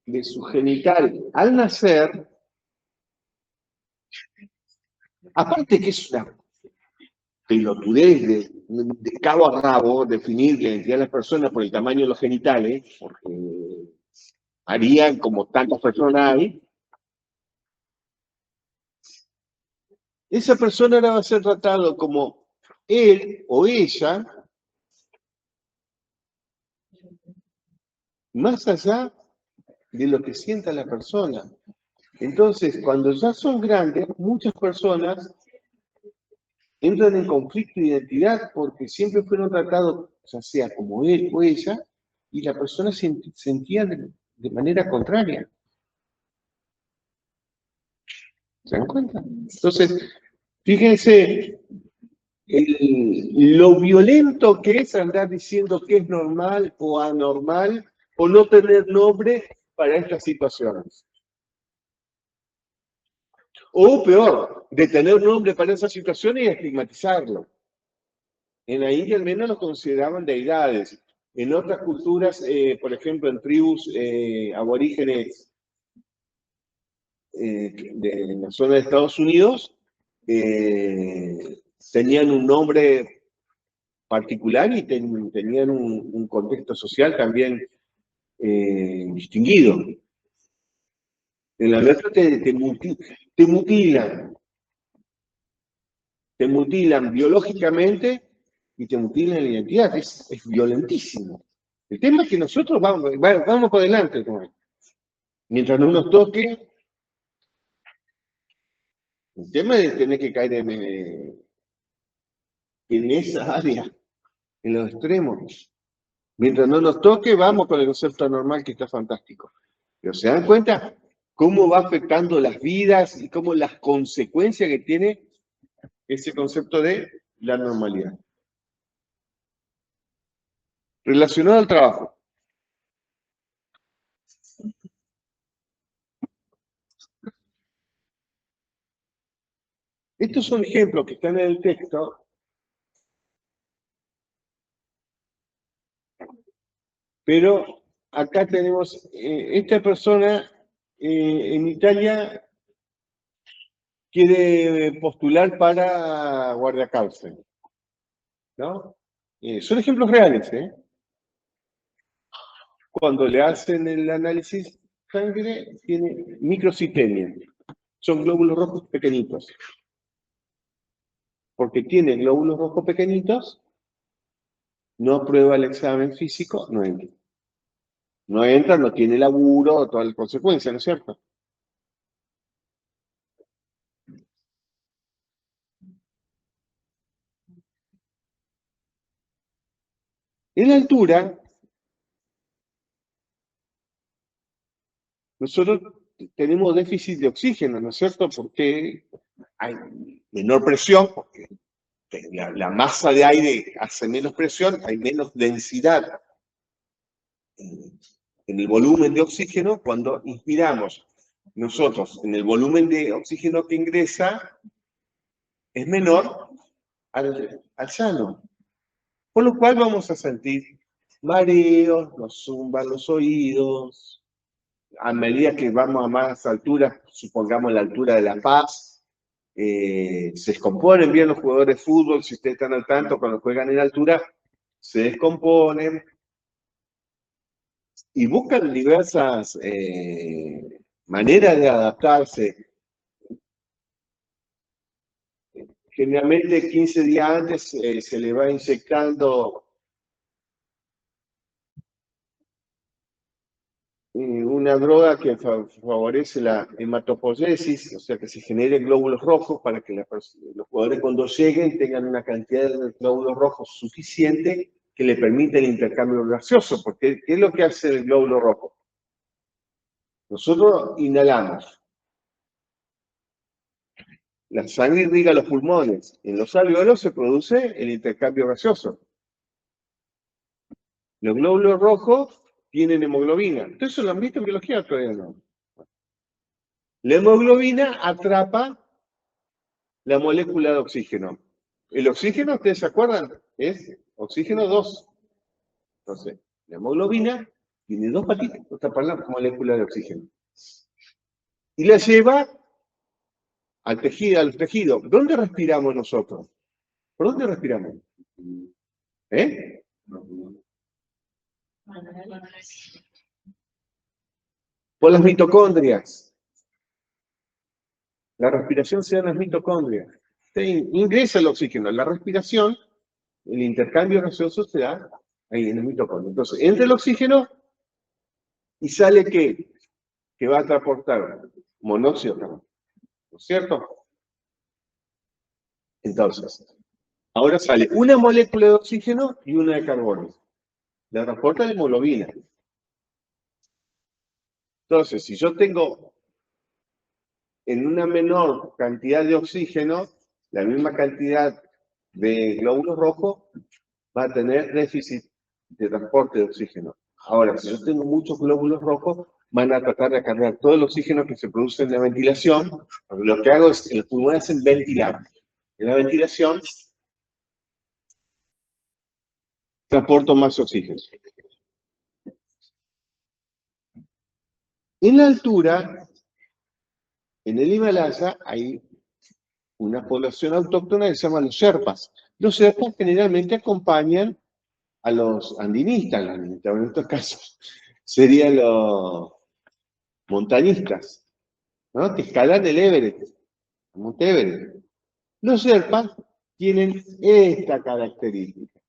de su genital al nacer, aparte que es una pelotudez de cabo a rabo definir la identidad de las personas por el tamaño de los genitales, porque harían como tantas personas hay, esa persona ahora va a ser tratado como él o ella, más allá de lo que sienta la persona. Entonces, cuando ya son grandes, muchas personas entran en conflicto de identidad porque siempre fueron tratados, ya sea como él o ella, y la persona se sentía de manera contraria. ¿Se dan cuenta? Entonces, fíjense lo violento que es andar diciendo que es normal o anormal o no tener nombre para estas situaciones. O peor, de tener nombre para esas situaciones y estigmatizarlo. En la India al menos los consideraban deidades. En otras culturas, por ejemplo, en tribus aborígenes de la zona de Estados Unidos, tenían un nombre particular y tenían un contexto social también distinguido. En la nuestra te mutilan biológicamente y te mutilan la identidad. Es violentísimo. El tema es que nosotros vamos por delante con él. Mientras no nos toque, el tema es tener que caer en esa área, en los extremos. Mientras no nos toque, vamos con el concepto normal, que está fantástico. Pero ¿se dan cuenta cómo va afectando las vidas y cómo las consecuencias que tiene ese concepto de la normalidad? Relacionado al trabajo. Estos son ejemplos que están en el texto, pero acá tenemos, esta persona en Italia quiere postular para guardiacárcel, ¿no? Son ejemplos reales, ¿eh? Cuando le hacen el análisis sangre, tiene microcitemia. Son glóbulos rojos pequeñitos. Porque tiene glóbulos rojos pequeñitos, no aprueba el examen físico, no entra. No entra, no tiene laburo, toda la consecuencia, ¿no es cierto? En la altura, nosotros tenemos déficit de oxígeno, ¿no es cierto? Porque hay menor presión, porque la masa de aire hace menos presión, hay menos densidad en el volumen de oxígeno. Cuando inspiramos nosotros en el volumen de oxígeno que ingresa, es menor al sano. Por lo cual vamos a sentir mareos, nos zumban los oídos. A medida que vamos a más alturas, supongamos la altura de La Paz, se descomponen bien los jugadores de fútbol. Si ustedes están al tanto, cuando juegan en altura, se descomponen y buscan diversas maneras de adaptarse. Generalmente 15 días antes se le va inyectando una droga que favorece la hematopoiesis, o sea que se generen glóbulos rojos para que los jugadores cuando lleguen tengan una cantidad de glóbulos rojos suficiente que le permita el intercambio gaseoso. Porque ¿qué es lo que hace el glóbulo rojo? Nosotros inhalamos. La sangre irriga los pulmones. En los alvéolos se produce el intercambio gaseoso. Los glóbulos rojos tienen hemoglobina. Entonces, ¿eso lo han visto en biología? Todavía no. La hemoglobina atrapa la molécula de oxígeno. El oxígeno, ¿ustedes se acuerdan? Es oxígeno 2. Entonces, la hemoglobina tiene dos patitas para atrapar la molécula de oxígeno. Y la lleva al tejido. ¿Dónde respiramos nosotros? ¿Por dónde respiramos? ¿Eh? Por las mitocondrias. La respiración se da en las mitocondrias. Ingresa el oxígeno. La respiración, el intercambio gaseoso se da ahí en el mitocondrio. Entonces, entra el oxígeno y sale ¿qué? Que va a transportar monóxido de carbono. ¿No es cierto? Entonces, ahora sale una molécula de oxígeno y una de carbono. La transporta la hemoglobina. Entonces, si yo tengo en una menor cantidad de oxígeno, la misma cantidad de glóbulos rojos, va a tener déficit de transporte de oxígeno. Ahora, si yo tengo muchos glóbulos rojos, van a tratar de cargar todo el oxígeno que se produce en la ventilación. Lo que hago es que los pulmones hacen ventilar. En la ventilación, transporto más oxígeno. En la altura, en el Himalaya, hay una población autóctona que se llama los sherpas. Los sherpas generalmente acompañan a los andinistas, en estos casos serían los montañistas, ¿no? Que escalan el Everest, el Monte Everest. Los sherpas tienen esta característica,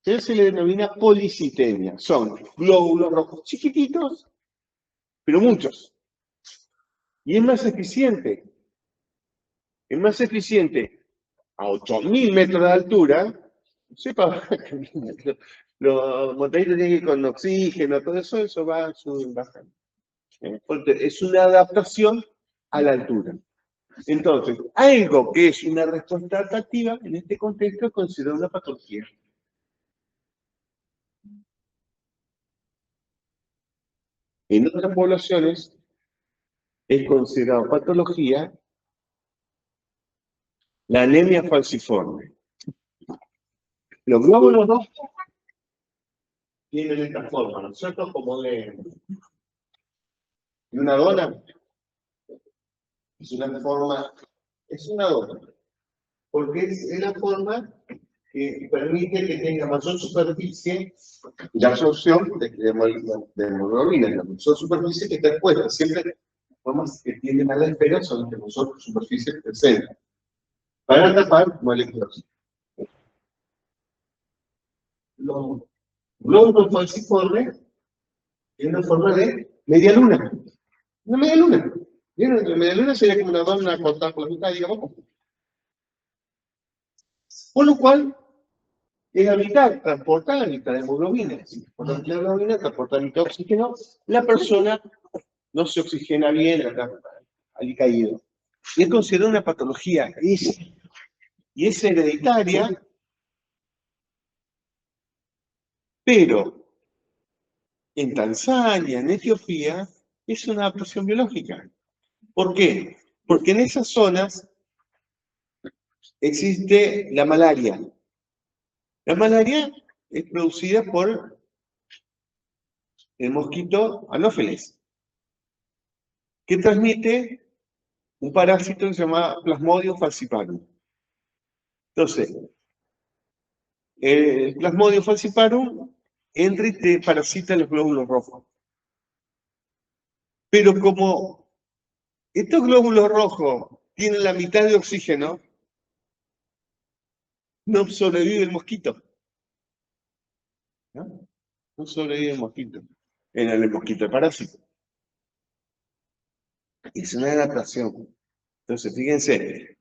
que se le denomina policitemia. Son glóbulos rojos chiquititos, pero muchos. Y es más eficiente. Es más eficiente a 8.000 metros de altura. Sepa, los montañistas tienen que ir con oxígeno, todo eso, eso va bajando. Es una adaptación a la altura. Entonces, algo que es una respuesta adaptativa, en este contexto es considerado una patología. En otras poblaciones es considerado patología la anemia falciforme. Los glóbulos rojos tienen esta forma, ¿no es cierto? Como de una dona. Es una forma, es una dona, porque es la forma que permite que tenga mayor superficie la absorción de hemoglobina, la mayor superficie que está expuesta. Siempre las formas que tienden a la esfera son las que mayor superficie presentan, para tapar moléculas. Los glóbulos falciformes tienen una forma de media luna. Una media luna. ¿Vieron? La media luna sería como una dona cortada por la mitad, digamos. Por lo cual, es la mitad, transporta la mitad de hemoglobina. Si transporta la mitad de hemoglobina, transporta la mitad de oxígeno, la persona no se oxigena bien, está caído. Y es considerada una patología, y es hereditaria, pero en Tanzania, en Etiopía, es una adaptación biológica. ¿Por qué? Porque en esas zonas existe la malaria. La malaria es producida por el mosquito Anófeles, que transmite un parásito que se llama Plasmodium falciparum. Entonces, el Plasmodium falciparum entra y te parasita los glóbulos rojos. Pero como estos glóbulos rojos tienen la mitad de oxígeno, no sobrevive el mosquito. No sobrevive el mosquito. Era el mosquito parásito. Es una adaptación. Entonces, fíjense,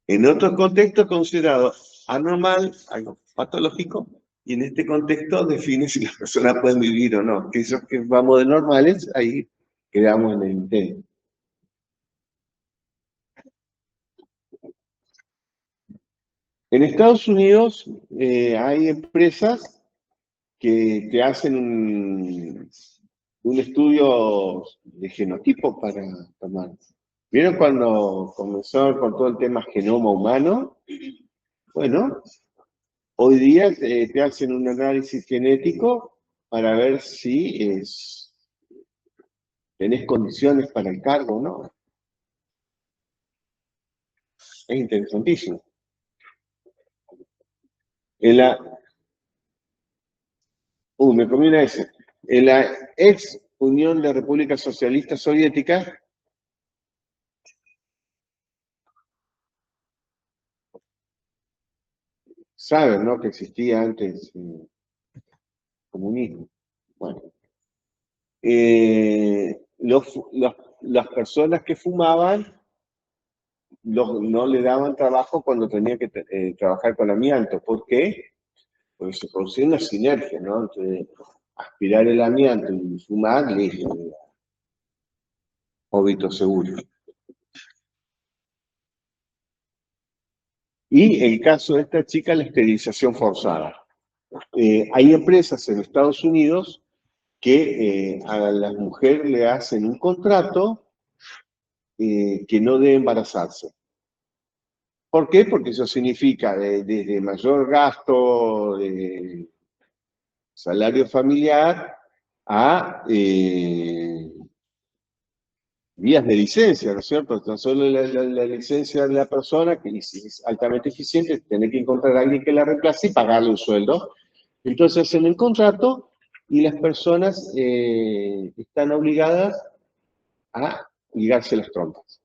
en otros contextos considerado anormal, algo patológico, y en este contexto define si las personas pueden vivir o no. Que esos que vamos de normales, ahí quedamos en el intento. En Estados Unidos hay empresas que te hacen un estudio de genotipo para tomar. ¿Vieron cuando comenzó con todo el tema genoma humano? Bueno, hoy día te hacen un análisis genético para ver si tenés condiciones para el cargo o no. Es interesantísimo. Me comí una S. En la ex Unión de Repúblicas Socialistas Soviéticas, saben, ¿no?, que existía antes comunismo. Bueno, las personas que fumaban no le daban trabajo cuando tenía que trabajar con amianto. ¿Por qué? Porque se producía una sinergia, ¿no? Entre aspirar el amianto y fumar, listo, óbito seguro. Y el caso de esta chica, la esterilización forzada. Hay empresas en Estados Unidos que a la mujer le hacen un contrato que no debe embarazarse. ¿Por qué? Porque eso significa desde mayor gasto de salario familiar a vías de licencia, ¿no es cierto? Tan solo la licencia de la persona, que es altamente eficiente, tener que encontrar a alguien que la reemplace y pagarle un sueldo. Entonces hacen el contrato y las personas están obligadas a ligarse las trompas.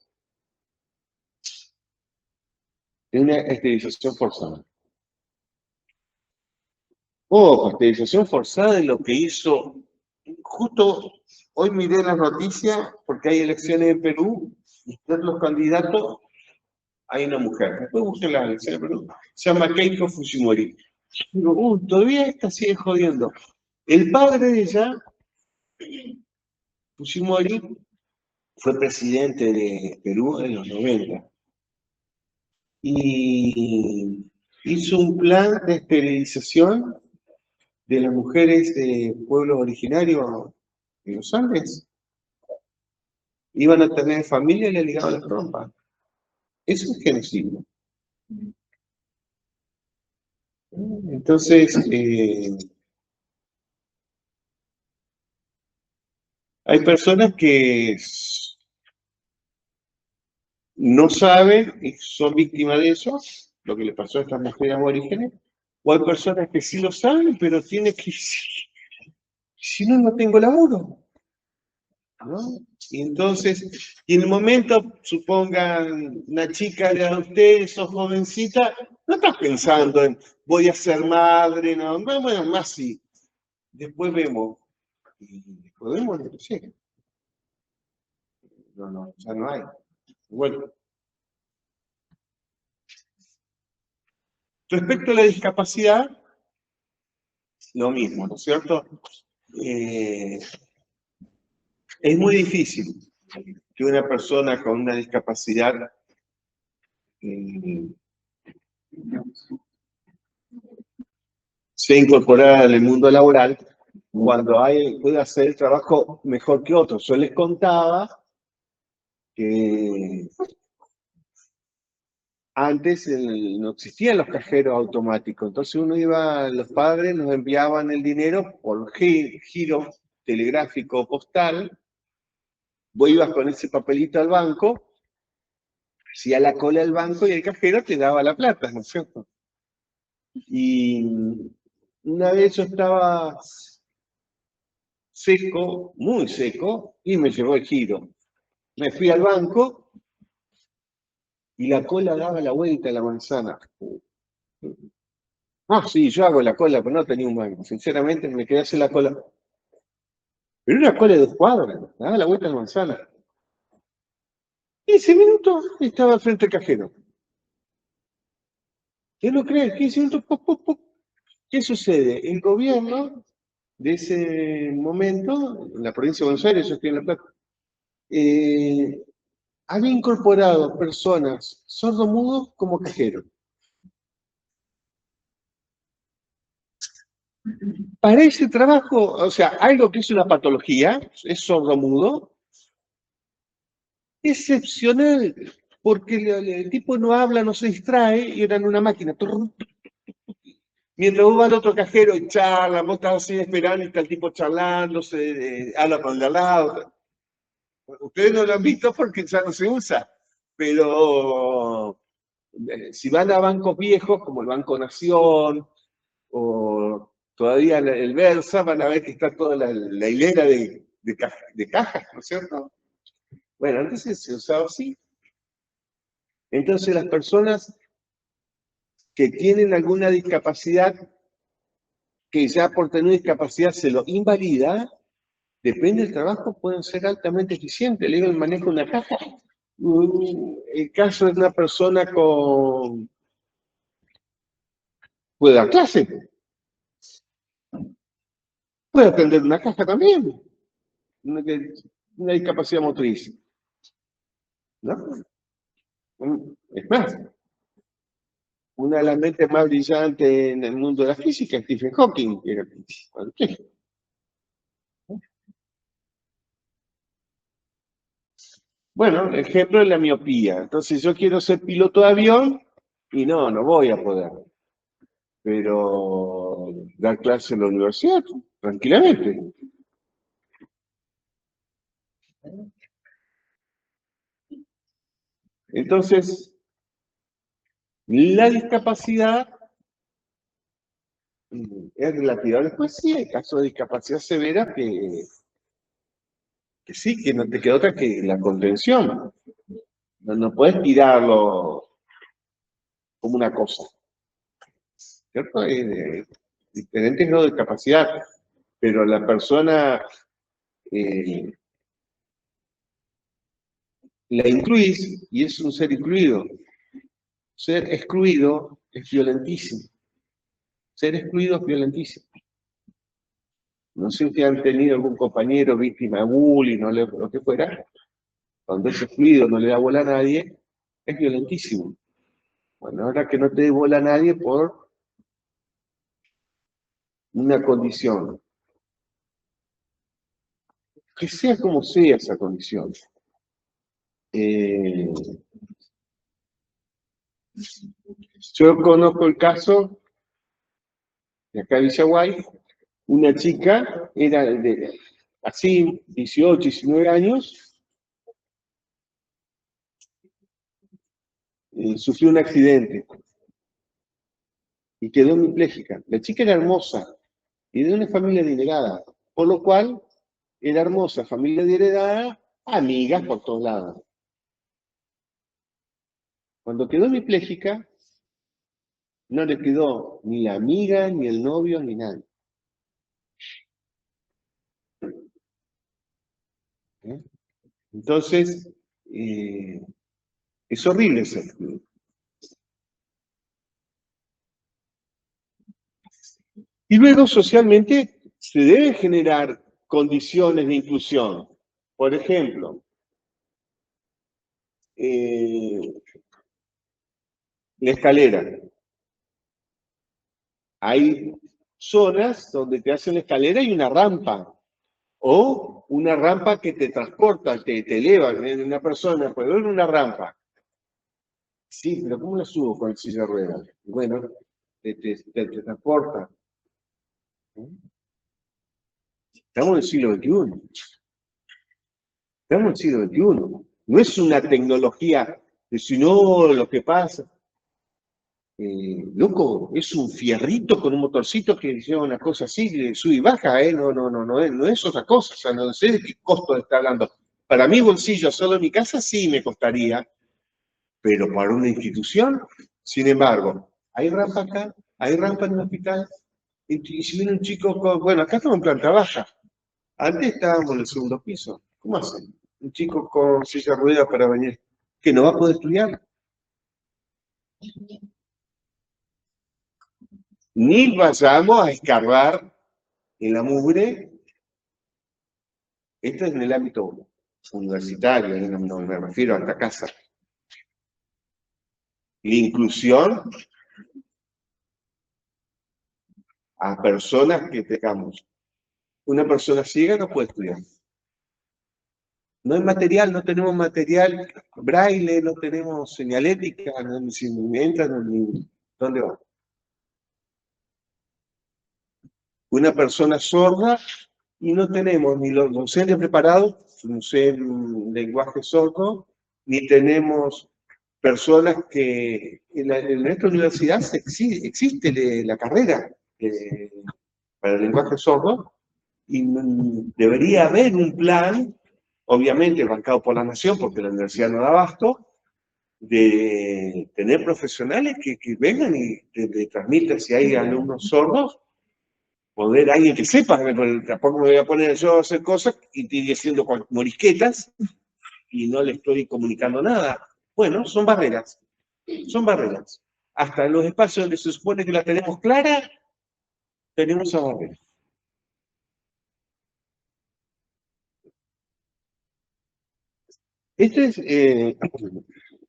Es una esterilización forzada. Esterilización forzada es lo que hizo. Justo hoy miré las noticias porque hay elecciones en Perú y entre los candidatos hay una mujer. Después busqué las elecciones en Perú. Se llama Keiko Fujimori. Digo, todavía esta sigue jodiendo. El padre de ella, Fujimori, fue presidente de Perú en los 90. Y hizo un plan de esterilización de las mujeres de pueblos originarios en los Andes. Iban a tener familia y le ligaban la trompa. Eso es genocidio. Entonces, hay personas que no saben y son víctimas de eso, lo que le pasó a estas mujeres aborígenes, o hay personas que sí lo saben, pero tienen que, si no, no tengo laburo, ¿no? Y entonces, y en el momento, supongan, una chica de a ustedes, sos jovencita, no estás pensando en voy a ser madre, no, bueno, más sí. Después vemos, y después vemos, no sé. No, ya no hay. Bueno, respecto a la discapacidad, lo mismo, ¿no es cierto? Es muy difícil que una persona con una discapacidad eh, sea incorporada al mundo laboral cuando puede hacer el trabajo mejor que otros. Yo les contaba que antes no existían los cajeros automáticos, entonces uno iba, los padres nos enviaban el dinero por giro telegráfico o postal, vos ibas con ese papelito al banco, hacía la cola del banco y el cajero te daba la plata, ¿no es cierto? Y una vez yo estaba seco, muy seco, y me llegó el giro. Me fui al banco y la cola daba la vuelta a la manzana. Ah, sí, yo hago la cola, pero no tenía un banco. Sinceramente, me quedé a hacer la cola. Pero una cola de 2 cuadras, daba la vuelta a la manzana. 15 minutos estaba frente al cajero. ¿Qué no crees? 15 minutos, pop, pop, pop. ¿Qué sucede? El gobierno de ese momento, en la provincia de Buenos Aires, yo estoy en La Plata, había incorporado personas sordomudos como cajeros. Para ese trabajo, o sea, algo que es una patología, es sordomudo, excepcional, porque el tipo no habla, no se distrae, y era en una máquina. Mientras vos vas al otro cajero y charlan, vos estás así esperando y está el tipo charlando, habla con el de al lado. Ustedes no lo han visto porque ya no se usa, pero si van a bancos viejos como el Banco Nación o todavía el Versa, van a ver que está toda la hilera de cajas, ¿no es cierto? Bueno, antes se usaba así. Entonces las personas que tienen alguna discapacidad, que ya por tener discapacidad se lo invalida, depende del trabajo, pueden ser altamente eficientes. Le digo, el manejo de una caja. El caso de una persona puede dar clase, puede atender una caja también, una, una discapacidad motriz, ¿no? Es más, una de las mentes más brillantes en el mundo de la física es Stephen Hawking, que era físico. Bueno, ejemplo de la miopía. Entonces yo quiero ser piloto de avión y no voy a poder. Pero dar clase en la universidad, tranquilamente. Entonces, la discapacidad es relativa. Después sí hay casos de discapacidad severa que sí, que no te queda otra que la contención. No puedes tirarlo como una cosa, ¿cierto? Diferentes grados de discapacidad, pero la persona eh, la incluís y es un ser incluido. Ser excluido es violentísimo. Ser excluido es violentísimo. No sé si han tenido algún compañero víctima de bullying o lo que fuera. Cuando es excluido, no le da bola a nadie, es violentísimo. Bueno, ahora que no te dé bola a nadie por una condición que sea como sea esa condición. Yo conozco el caso de acá de Villaguay, una chica, era de así, 18, 19 años, sufrió un accidente y quedó hemipléjica. La chica era hermosa y de una familia adinerada, por lo cual era hermosa, familia adinerada, amigas por todos lados. Cuando quedó hemipléjica, no le quedó ni la amiga, ni el novio, ni nadie. ¿Eh? Entonces, es horrible eso. Y luego, socialmente, se deben generar condiciones de inclusión. Por ejemplo, la escalera. Hay zonas donde te hacen la escalera y una rampa. O una rampa que te transporta, te eleva. Una persona puede ver una rampa. Sí, pero ¿cómo la subo con el silla de ruedas? Bueno, te transporta. Estamos en el siglo XXI. Estamos en el siglo XXI. No es una tecnología, sino lo que pasa. Loco, es un fierrito con un motorcito que lleva una cosa así, sube y baja, no es otra cosa, o sea, no sé de qué costo está hablando. Para mi bolsillo, solo en mi casa, sí me costaría, pero para una institución, sin embargo, hay rampa acá, hay rampa en el hospital, y si viene un chico, bueno, acá estamos en planta baja, antes estábamos en el segundo piso, ¿cómo hacen? Un chico con silla de ruedas para venir, que no va a poder estudiar, ni vayamos a escarbar en la mugre. Esto es en el ámbito universitario, no me refiero a esta casa. La inclusión a personas que tengamos. Una persona ciega no puede estudiar. No hay material, no tenemos material braille, no tenemos señalética, ni cimientos, ni dónde va. Una persona sorda y no tenemos ni los docentes preparados, no sé, lenguaje sordo, ni tenemos personas que en nuestra universidad existe la carrera para el lenguaje sordo y debería haber un plan, obviamente bancado por la nación, porque la universidad no da abasto, de tener profesionales que vengan y te transmitan si hay alumnos sordos, poder alguien que sepa, tampoco me voy a poner yo a hacer cosas y estoy diciendo morisquetas y no le estoy comunicando nada. Bueno, son barreras. Son barreras. Hasta en los espacios donde se supone que la tenemos clara, tenemos esa barrera. Esta es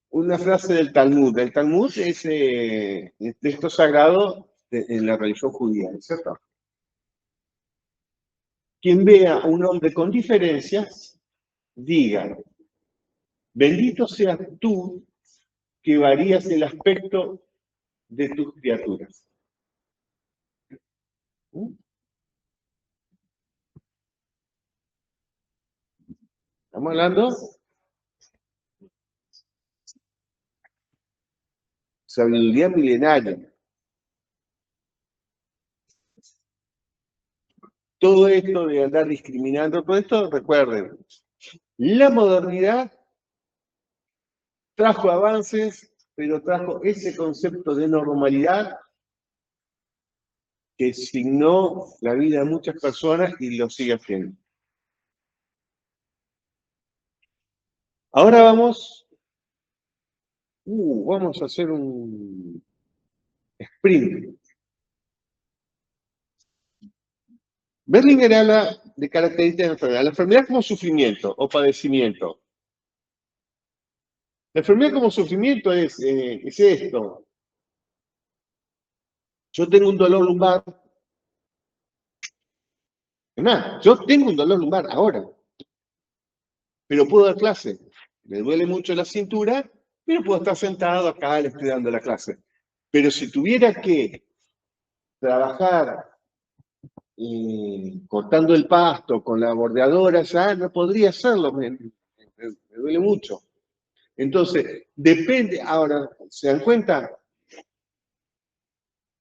una frase del Talmud. El Talmud es el texto sagrado en la religión judía, ¿cierto? Quien vea a un hombre con diferencias, diga, bendito seas tú que varías el aspecto de tus criaturas. ¿Estamos hablando? Sabiduría milenaria. Todo esto de andar discriminando, todo esto, recuerden, la modernidad trajo avances, pero trajo ese concepto de normalidad que signó la vida de muchas personas y lo sigue haciendo. Ahora vamos a hacer un sprint. Berlinger habla de características de la enfermedad. La enfermedad como sufrimiento o padecimiento. La enfermedad como sufrimiento es esto. Yo tengo un dolor lumbar. Es más, yo tengo un dolor lumbar ahora. pero puedo dar clase. Me duele mucho la cintura, pero puedo estar sentado acá, le estoy dando la clase. Pero si tuviera que trabajar cortando el pasto con la bordeadora, ya no podría hacerlo, me duele mucho. Entonces, depende, ahora, ¿se dan cuenta?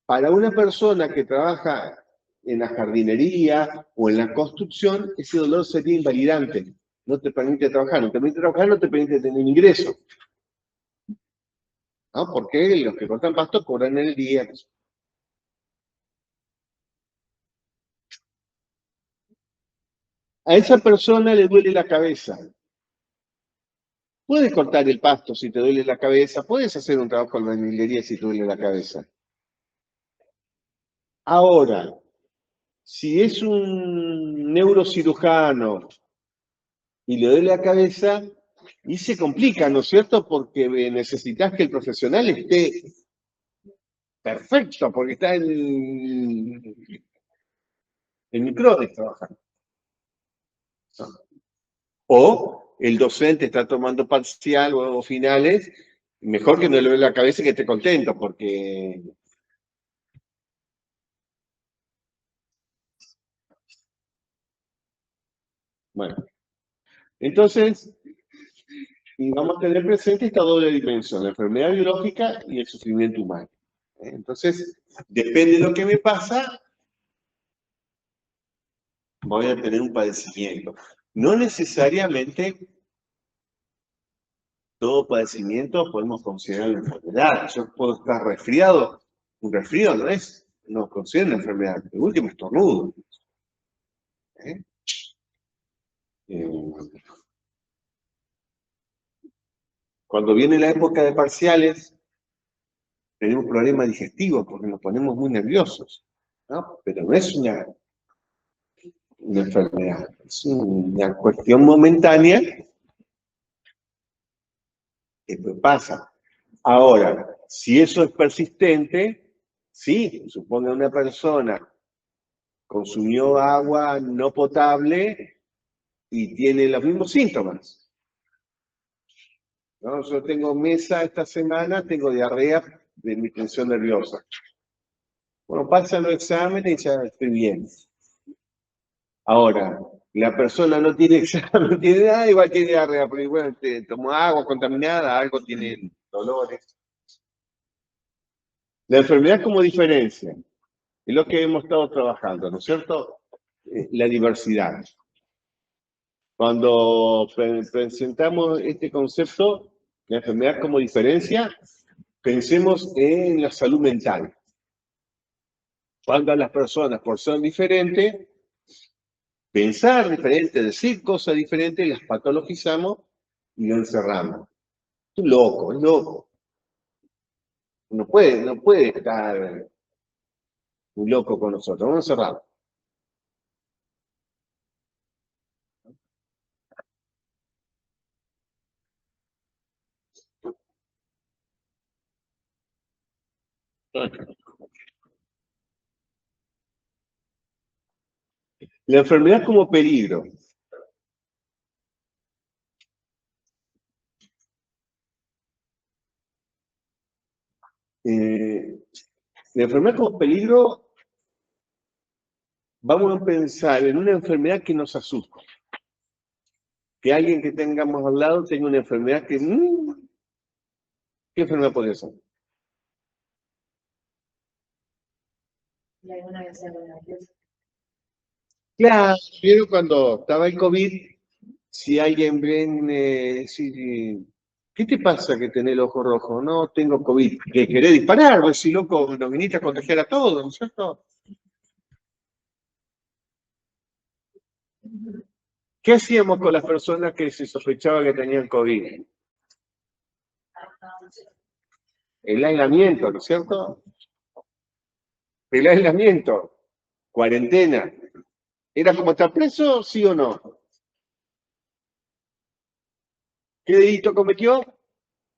Para una persona que trabaja en la jardinería o en la construcción, ese dolor sería invalidante. No te permite trabajar, no te permite trabajar, no te permite tener ingreso. ¿No? Porque los que cortan pasto cobran en el día. A esa persona le duele la cabeza. Puedes cortar el pasto si te duele la cabeza, puedes hacer un trabajo en albañilería si te duele la cabeza. Ahora, si es un neurocirujano y le duele la cabeza, y se complica, ¿no es cierto? Porque necesitas que el profesional esté perfecto, porque está en micrones trabajando. O el docente está tomando parcial o finales, mejor que no le duele la cabeza y que esté contento, porque... Bueno, entonces, y vamos a tener presente esta doble dimensión, la enfermedad biológica y el sufrimiento humano. Entonces, depende de lo que me pasa, voy a tener un padecimiento. No necesariamente todo padecimiento podemos considerar una enfermedad. Yo puedo estar resfriado, un resfrío no considero una enfermedad, el último estornudo. ¿Eh? Cuando viene la época de parciales, tenemos problemas digestivos porque nos ponemos muy nerviosos, ¿no? Pero no es una enfermedad, es una cuestión momentánea que pasa. Ahora, si eso es persistente, sí, suponga una persona consumió agua no potable y tiene los mismos síntomas. ¿No? Yo tengo mesa esta semana, tengo diarrea de mi tensión nerviosa. Bueno, pasan los exámenes y ya estoy bien. Ahora, la persona no tiene examen, no tiene nada, igual tiene diarrea, pero bueno, tomó agua contaminada, algo tiene dolores. La enfermedad como diferencia, es lo que hemos estado trabajando, ¿no es cierto? La diversidad. Cuando presentamos este concepto, la enfermedad como diferencia, pensemos en la salud mental. Cuando las personas, por ser diferentes, pensar diferente, decir cosas diferentes, las patologizamos y lo encerramos. Es loco, es loco. No puede estar un loco con nosotros, vamos a encerrarlo. La enfermedad como peligro. La enfermedad como peligro, vamos a pensar en una enfermedad que nos asusta. Que alguien que tengamos al lado tenga una enfermedad que... ¿Qué enfermedad podría ser? Claro, vieron cuando estaba el COVID, si alguien viene, ¿qué te pasa que tenés el ojo rojo? No, tengo COVID. ¿Que querés disparar? Vos si loco, nos viniste a contagiar a todos, ¿no es cierto? ¿Qué hacíamos con las personas que se sospechaba que tenían COVID? El aislamiento, ¿no es cierto? El aislamiento, cuarentena. ¿Era como estar preso, sí o no? ¿Qué delito cometió?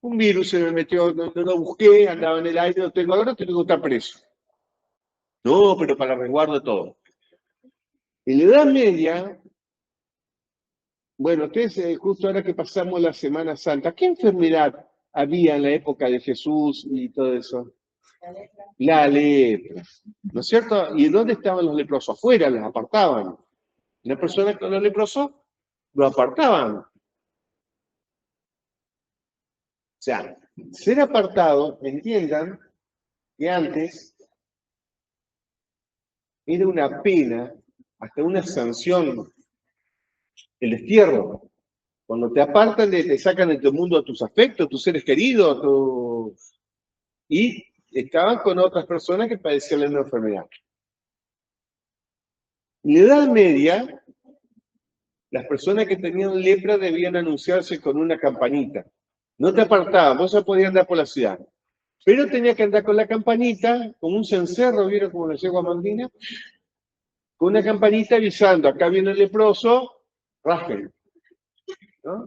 Un virus se me metió, no lo busqué, andaba en el aire, lo tengo ahora, tengo que estar preso. No, pero para resguardo de todo. En la Edad Media, Bueno, ustedes, justo ahora que pasamos la Semana Santa, ¿qué enfermedad había en la época de Jesús y todo eso? La lepra, ¿no es cierto? ¿Y dónde estaban los leprosos? Afuera, los apartaban. Una persona con los leprosos lo apartaban. O sea, ser apartado, entiendan que antes era una pena, hasta una sanción, el destierro. Cuando te apartan, te sacan de tu mundo a tus afectos, tus seres queridos, y estaban con otras personas que padecían la misma enfermedad. En la Edad Media, las personas que tenían lepra debían anunciarse con una campanita. No te apartaban, vos ya podías andar por la ciudad. Pero tenías que andar con la campanita, con un cencerro, ¿vieron como la yegua mandina? Con una campanita avisando, acá viene el leproso, rasquen. ¿No?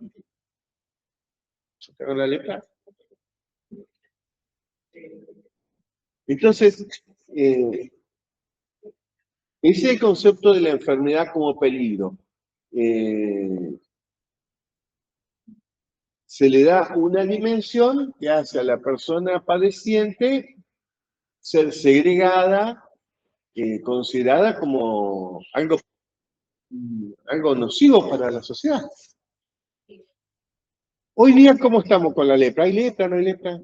Con la lepra. Entonces, ese es el concepto de la enfermedad como peligro. Se le da una dimensión que hace a la persona padeciente ser segregada, considerada como algo nocivo para la sociedad. Hoy día, ¿cómo estamos con la lepra? ¿Hay lepra, no hay lepra?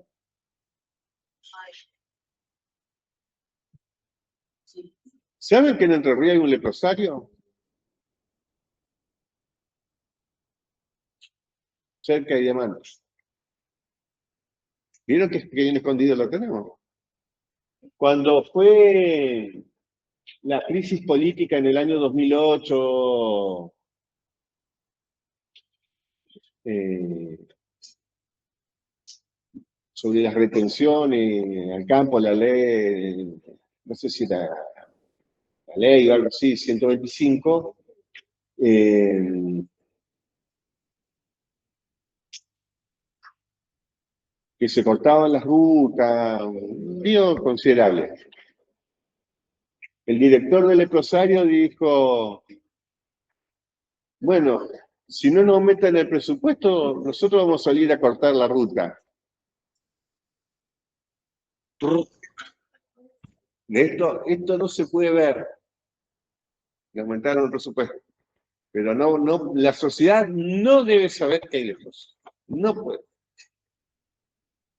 ¿Saben que en Entre Ríos hay un leprosario? Cerca de Diamantes. ¿Vieron que bien escondido lo tenemos? Cuando fue la crisis política en el año 2008, sobre las retenciones al campo, la ley, no sé si la ley o algo así, 125, que se cortaban las rutas, un lío considerable. El director del leprosario dijo, bueno, si no nos aumentan el presupuesto, nosotros vamos a salir a cortar la ruta. Esto no se puede ver. Le aumentaron el presupuesto. Pero no, la sociedad no debe saber que hay lejos. No puede.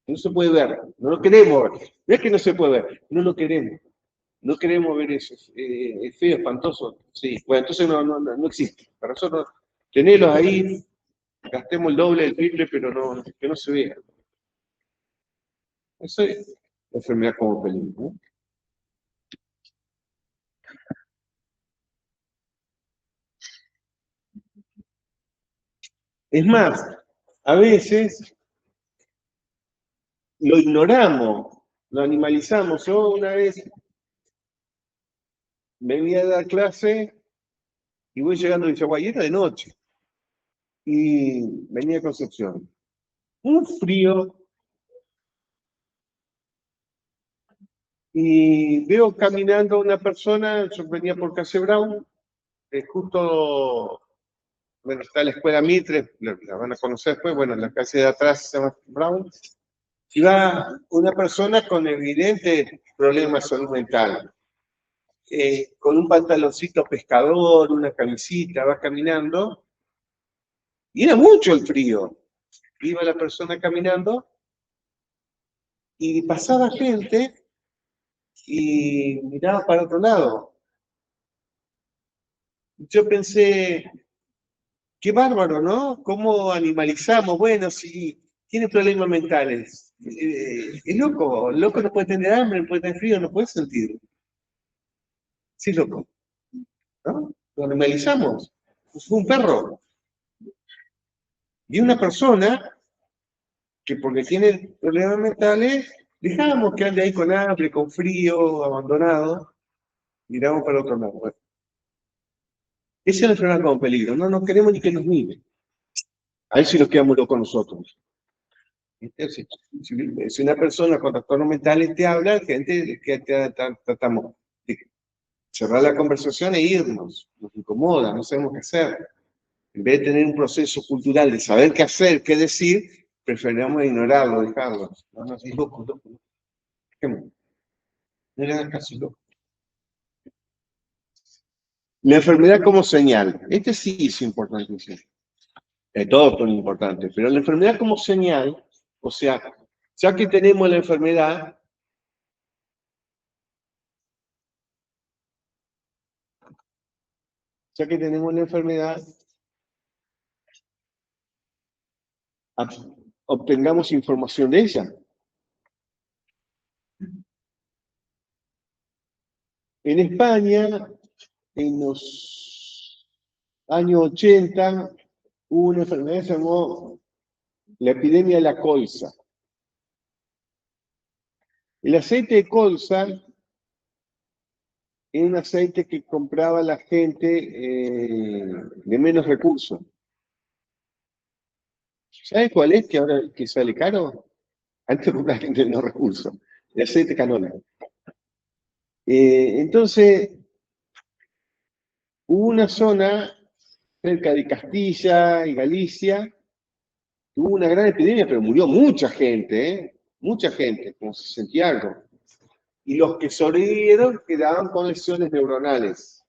No se puede ver. No lo queremos ver. No es que no se puede ver. No lo queremos. No queremos ver eso. Es feo, espantoso. Sí. Bueno, entonces no existe. Para nosotros, tenerlos ahí, gastemos el doble, el triple, pero que no se vea. Eso es la enfermedad como peligro, ¿no? Es más, a veces lo ignoramos, lo animalizamos. Yo una vez venía a dar clase y voy llegando a Villaguay, era de noche, y venía a Concepción. Un frío, y veo caminando a una persona, yo venía por Calle Brown, justo, bueno, está la escuela Mitre, la van a conocer después, bueno, en la calle de atrás se llama Brown, y va una persona con evidente problema de salud mental, con un pantaloncito pescador, una camisita, va caminando, y era mucho el frío. Iba la persona caminando, y pasaba gente, y miraba para otro lado. Yo pensé, qué bárbaro, ¿no? ¿Cómo animalizamos? Bueno, si tiene problemas mentales. Es loco, el loco no puede tener hambre, no puede tener frío, no puede sentir. Sí, loco, ¿no? Lo animalizamos. Es un perro. Y una persona que porque tiene problemas mentales, dejamos que ande ahí con hambre, con frío, abandonado, miramos para otro lado. Bueno, esa es la enfermedad como peligro, no queremos ni que nos miren. A ver si nos quedamos locos nosotros. Si una persona con trastornos mentales te habla, gente que tratamos de cerrar la conversación e irnos. Nos incomoda, no sabemos qué hacer. En vez de tener un proceso cultural de saber qué hacer, qué decir, preferimos ignorarlo, dejarlo. No nos loco, loco. No le hagas caso, loco. La enfermedad como señal. Este sí es importantísimo. Todos son importantes, pero la enfermedad como señal, o sea, ya que tenemos la enfermedad, obtengamos información de ella. En España, en los años 80, hubo una enfermedad que se llamó la epidemia de la colza. El aceite de colza era un aceite que compraba la gente de menos recursos. ¿Sabes cuál es que ahora que sale caro? Antes compraba la gente de menos recursos. El aceite canola. Entonces, hubo una zona cerca de Castilla y Galicia, hubo una gran epidemia, pero murió mucha gente, mucha gente, como 60 y algo. Y los que sobrevivieron quedaban con lesiones neuronales.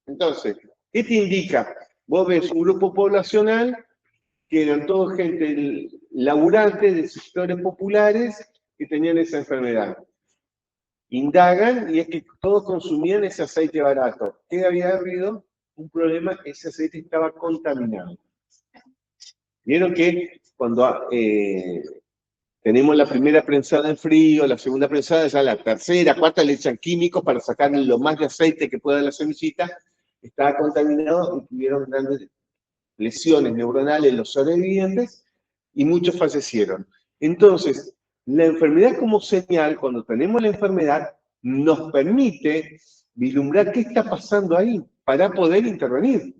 Entonces, ¿qué te indica? Vos ves un grupo poblacional que eran todos gente laburante de sectores populares que tenían esa enfermedad. Indagan y es que todos consumían ese aceite barato. ¿Qué había habido? Un problema, ese aceite estaba contaminado. Vieron que cuando tenemos la primera prensada en frío, la segunda prensada, ya la tercera, cuarta le echan químicos para sacar lo más de aceite que pueda de la semillita, estaba contaminado y tuvieron grandes lesiones neuronales en los sobrevivientes y muchos fallecieron. Entonces, la enfermedad como señal, cuando tenemos la enfermedad, nos permite vislumbrar qué está pasando ahí para poder intervenir.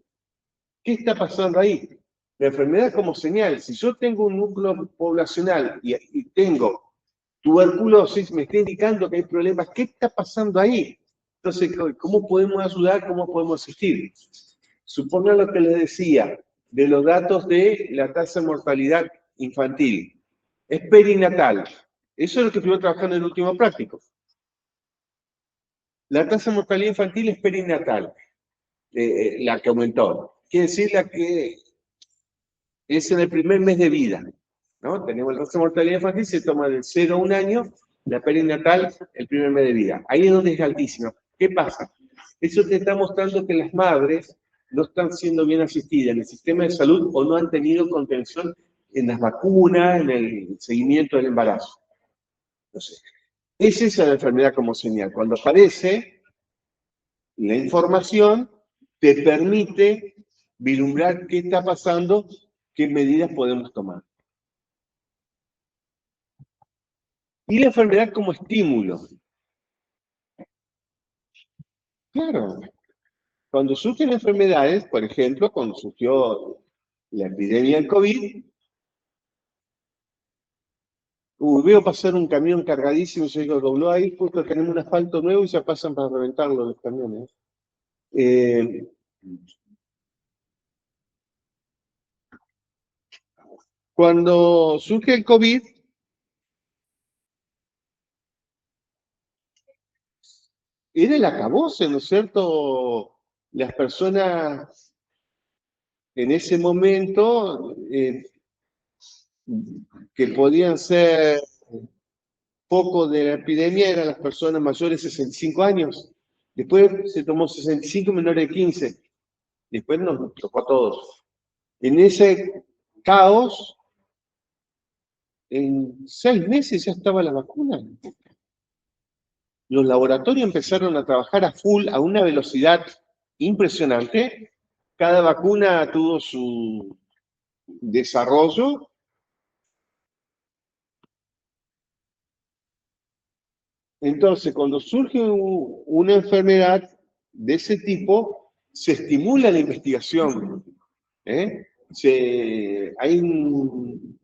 ¿Qué está pasando ahí? La enfermedad como señal. Si yo tengo un núcleo poblacional y tengo tuberculosis, me está indicando que hay problemas. ¿Qué está pasando ahí? Entonces, ¿cómo podemos ayudar? ¿Cómo podemos asistir? Supongan lo que les decía, de los datos de la tasa de mortalidad infantil. Es perinatal. Eso es lo que estuve trabajando en el último práctico. La tasa de mortalidad infantil es perinatal, la que aumentó. Quiere decir la que es en el primer mes de vida, ¿no? Tenemos la tasa de mortalidad infantil, se toma del 0 a 1 año, la perinatal, el primer mes de vida. Ahí es donde es altísimo. ¿Qué pasa? Eso te está mostrando que las madres no están siendo bien asistidas en el sistema de salud o no han tenido contención en las vacunas, en el seguimiento del embarazo. Entonces, esa es la enfermedad como señal. Cuando aparece la información, te permite vislumbrar qué está pasando, qué medidas podemos tomar. Y la enfermedad como estímulo. Claro, cuando surgen enfermedades, por ejemplo, cuando surgió la epidemia del COVID, veo pasar un camión cargadísimo, se lo dobló ahí, justo tenemos un asfalto nuevo y ya pasan para reventarlo los camiones. Cuando surge el COVID, era el acabose, ¿no es cierto? Las personas en ese momento que podían ser poco de la epidemia eran las personas mayores de 65 años. Después se tomó 65 menores de 15. Después nos tocó a todos. En ese caos, en 6 meses ya estaba la vacuna. Los laboratorios empezaron a trabajar a full, a una velocidad impresionante. Cada vacuna tuvo su desarrollo. Entonces, cuando surge una enfermedad de ese tipo, se estimula la investigación. Hay un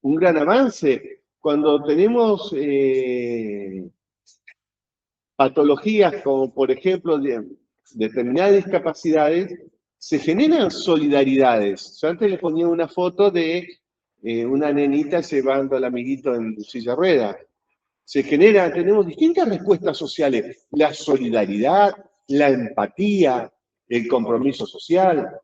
gran avance. Cuando tenemos patologías como, por ejemplo, determinadas discapacidades, se generan solidaridades. Yo antes les ponía una foto de una nenita llevando al amiguito en silla de ruedas. Tenemos distintas respuestas sociales. La solidaridad, la empatía, el compromiso social.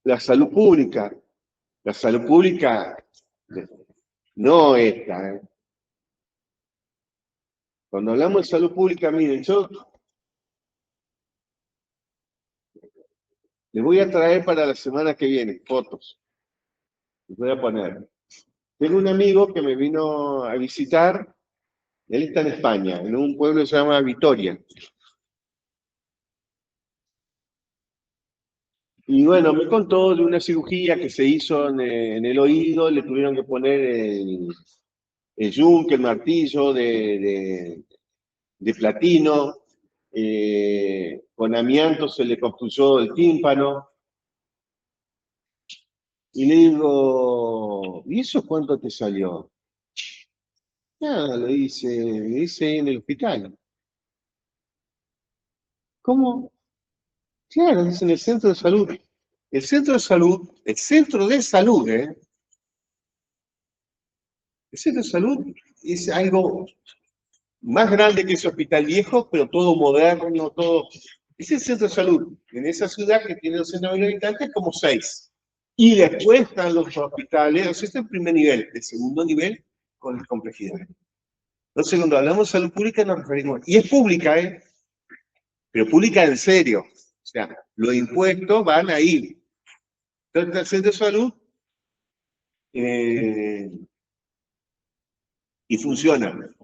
La salud pública. La salud pública, no esta. Cuando hablamos de salud pública, miren, yo les voy a traer para la semana que viene fotos. Les voy a poner. Tengo un amigo que me vino a visitar, él está en España, en un pueblo que se llama Vitoria. Y bueno, me contó de una cirugía que se hizo en el oído, le tuvieron que poner el yunque, el martillo de platino, con amianto se le construyó el tímpano. Y le digo, ¿y eso cuánto te salió? Nada, le dice en el hospital. ¿Cómo? Claro, es en el centro de salud. El centro de salud, el centro de salud, El centro de salud es algo más grande que ese hospital viejo, pero todo moderno, todo. Es el centro de salud. En esa ciudad que tiene 200.000 habitantes, como 6. Y después están los hospitales, o sea, este es el primer nivel. El segundo nivel, con las complejidades. Entonces, cuando hablamos de salud pública, nos referimos. Y es pública, pero pública en serio. O sea, los impuestos van ahí. Entonces, el centro de salud y funciona.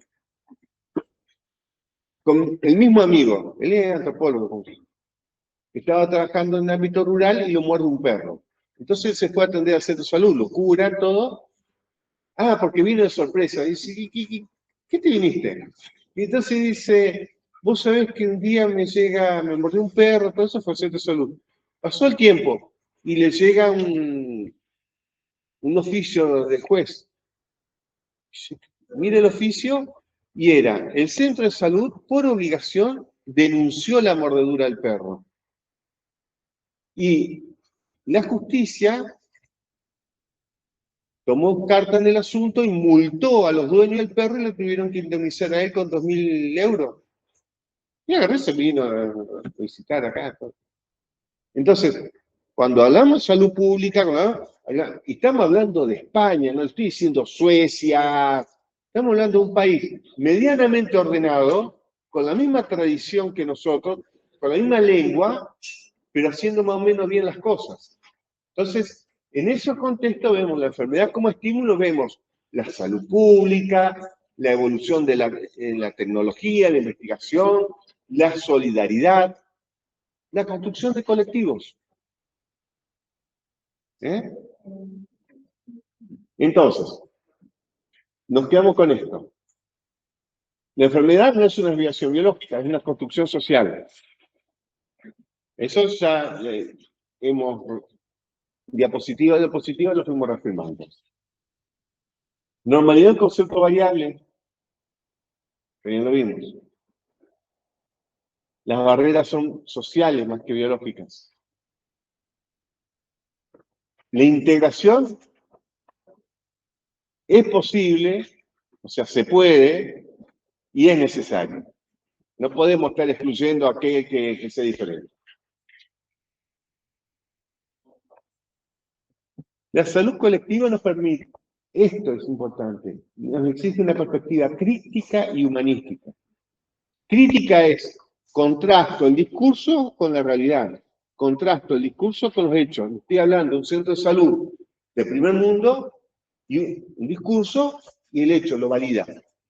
Con el mismo amigo, él es antropólogo, estaba trabajando en el ámbito rural y lo muerde un perro. Entonces se fue a atender al centro de salud, lo curan todo. Ah, porque vino de sorpresa. Dice, ¿qué te viniste? Y entonces dice, vos sabés que un día me mordió un perro, todo eso fue al centro de salud. Pasó el tiempo y le llega un oficio del juez. Mire el oficio y era, el centro de salud por obligación denunció la mordedura del perro. Y la justicia tomó carta en el asunto y multó a los dueños del perro y le tuvieron que indemnizar a él con 2.000 euros. Y agarré se vino a visitar acá. Entonces, cuando hablamos de salud pública, y estamos hablando de España, no estoy diciendo Suecia, estamos hablando de un país medianamente ordenado, con la misma tradición que nosotros, con la misma lengua, pero haciendo más o menos bien las cosas. Entonces, en ese contexto vemos la enfermedad como estímulo, vemos la salud pública, la evolución de la tecnología, la investigación, la solidaridad, la construcción de colectivos. Entonces, nos quedamos con esto. La enfermedad no es una desviación biológica, es una construcción social. Eso ya diapositiva de diapositiva lo fuimos reafirmando. Normalidad del concepto variable, también lo vimos. Las barreras son sociales más que biológicas. La integración es posible, o sea, se puede y es necesario. No podemos estar excluyendo a aquel que sea diferente. La salud colectiva nos permite, esto es importante, nos exige una perspectiva crítica y humanística. Crítica es contrasto el discurso con la realidad, contrasto el discurso con los hechos. Estoy hablando de un centro de salud de primer mundo y un discurso y el hecho lo valida.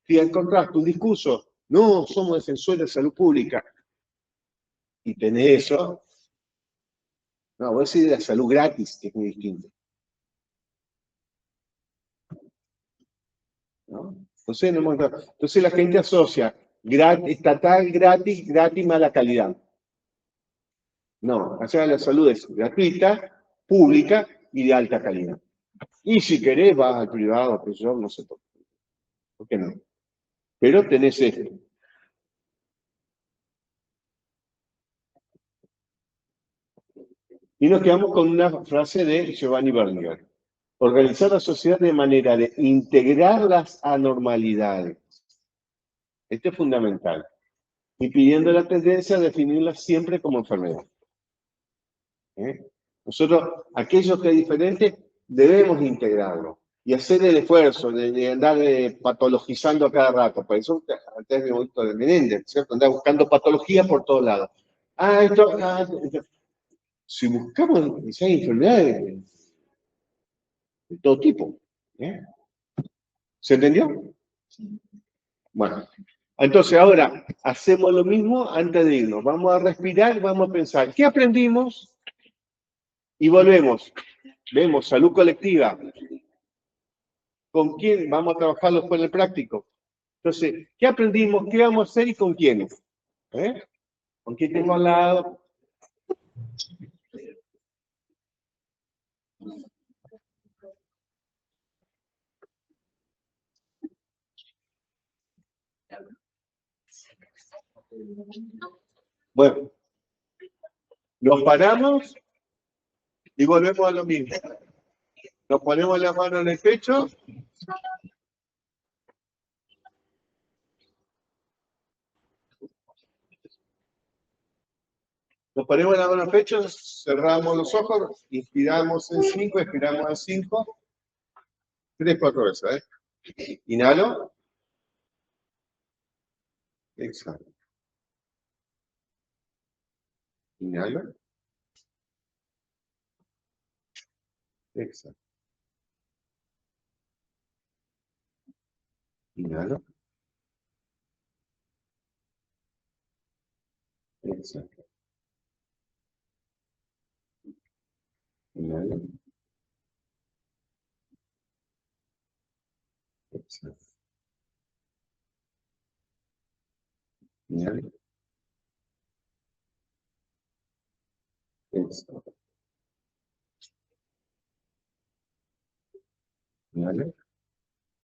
Si en contrasto un discurso, no somos defensores de salud pública, y tenés eso, no, voy a decir de la salud gratis, que es muy distinto. ¿No? Entonces la gente asocia estatal, gratis, mala calidad. No, allá la salud es gratuita, pública y de alta calidad. Y si querés vas al privado, pero yo no sé por qué. ¿Por qué no? Pero tenés esto. Y nos quedamos con una frase de Giovanni Berger. Organizar la sociedad de manera de integrar las anormalidades. Esto es fundamental. Y pidiendo la tendencia a definirlas siempre como enfermedad. Nosotros, aquello que es diferente, debemos integrarlo y hacer el esfuerzo de andar patologizando a cada rato. Por eso, antes de visto de Menéndez, ¿cierto? Andar buscando patología por todos lados. Esto. Si buscamos, si hay enfermedades de todo tipo. ¿Se entendió? Bueno, entonces ahora hacemos lo mismo antes de irnos. Vamos a respirar, vamos a pensar, ¿qué aprendimos? Y volvemos. Vemos salud colectiva. ¿Con quién vamos a trabajarlo después en el práctico? Entonces, ¿qué aprendimos? ¿Qué vamos a hacer y con quiénes? ¿Con quién tengo al lado? Bueno, nos paramos y volvemos a lo mismo. Nos ponemos las manos en el pecho. Nos ponemos las manos en el pecho, cerramos los ojos, inspiramos en 5, expiramos en 5. 3, 4 veces, Inhalo. Exhalo. Inhalo. Exhalo. Inhalo. Exhalo. Inhalo. Exhalo. Inhalo. Exhalo. Inhalo.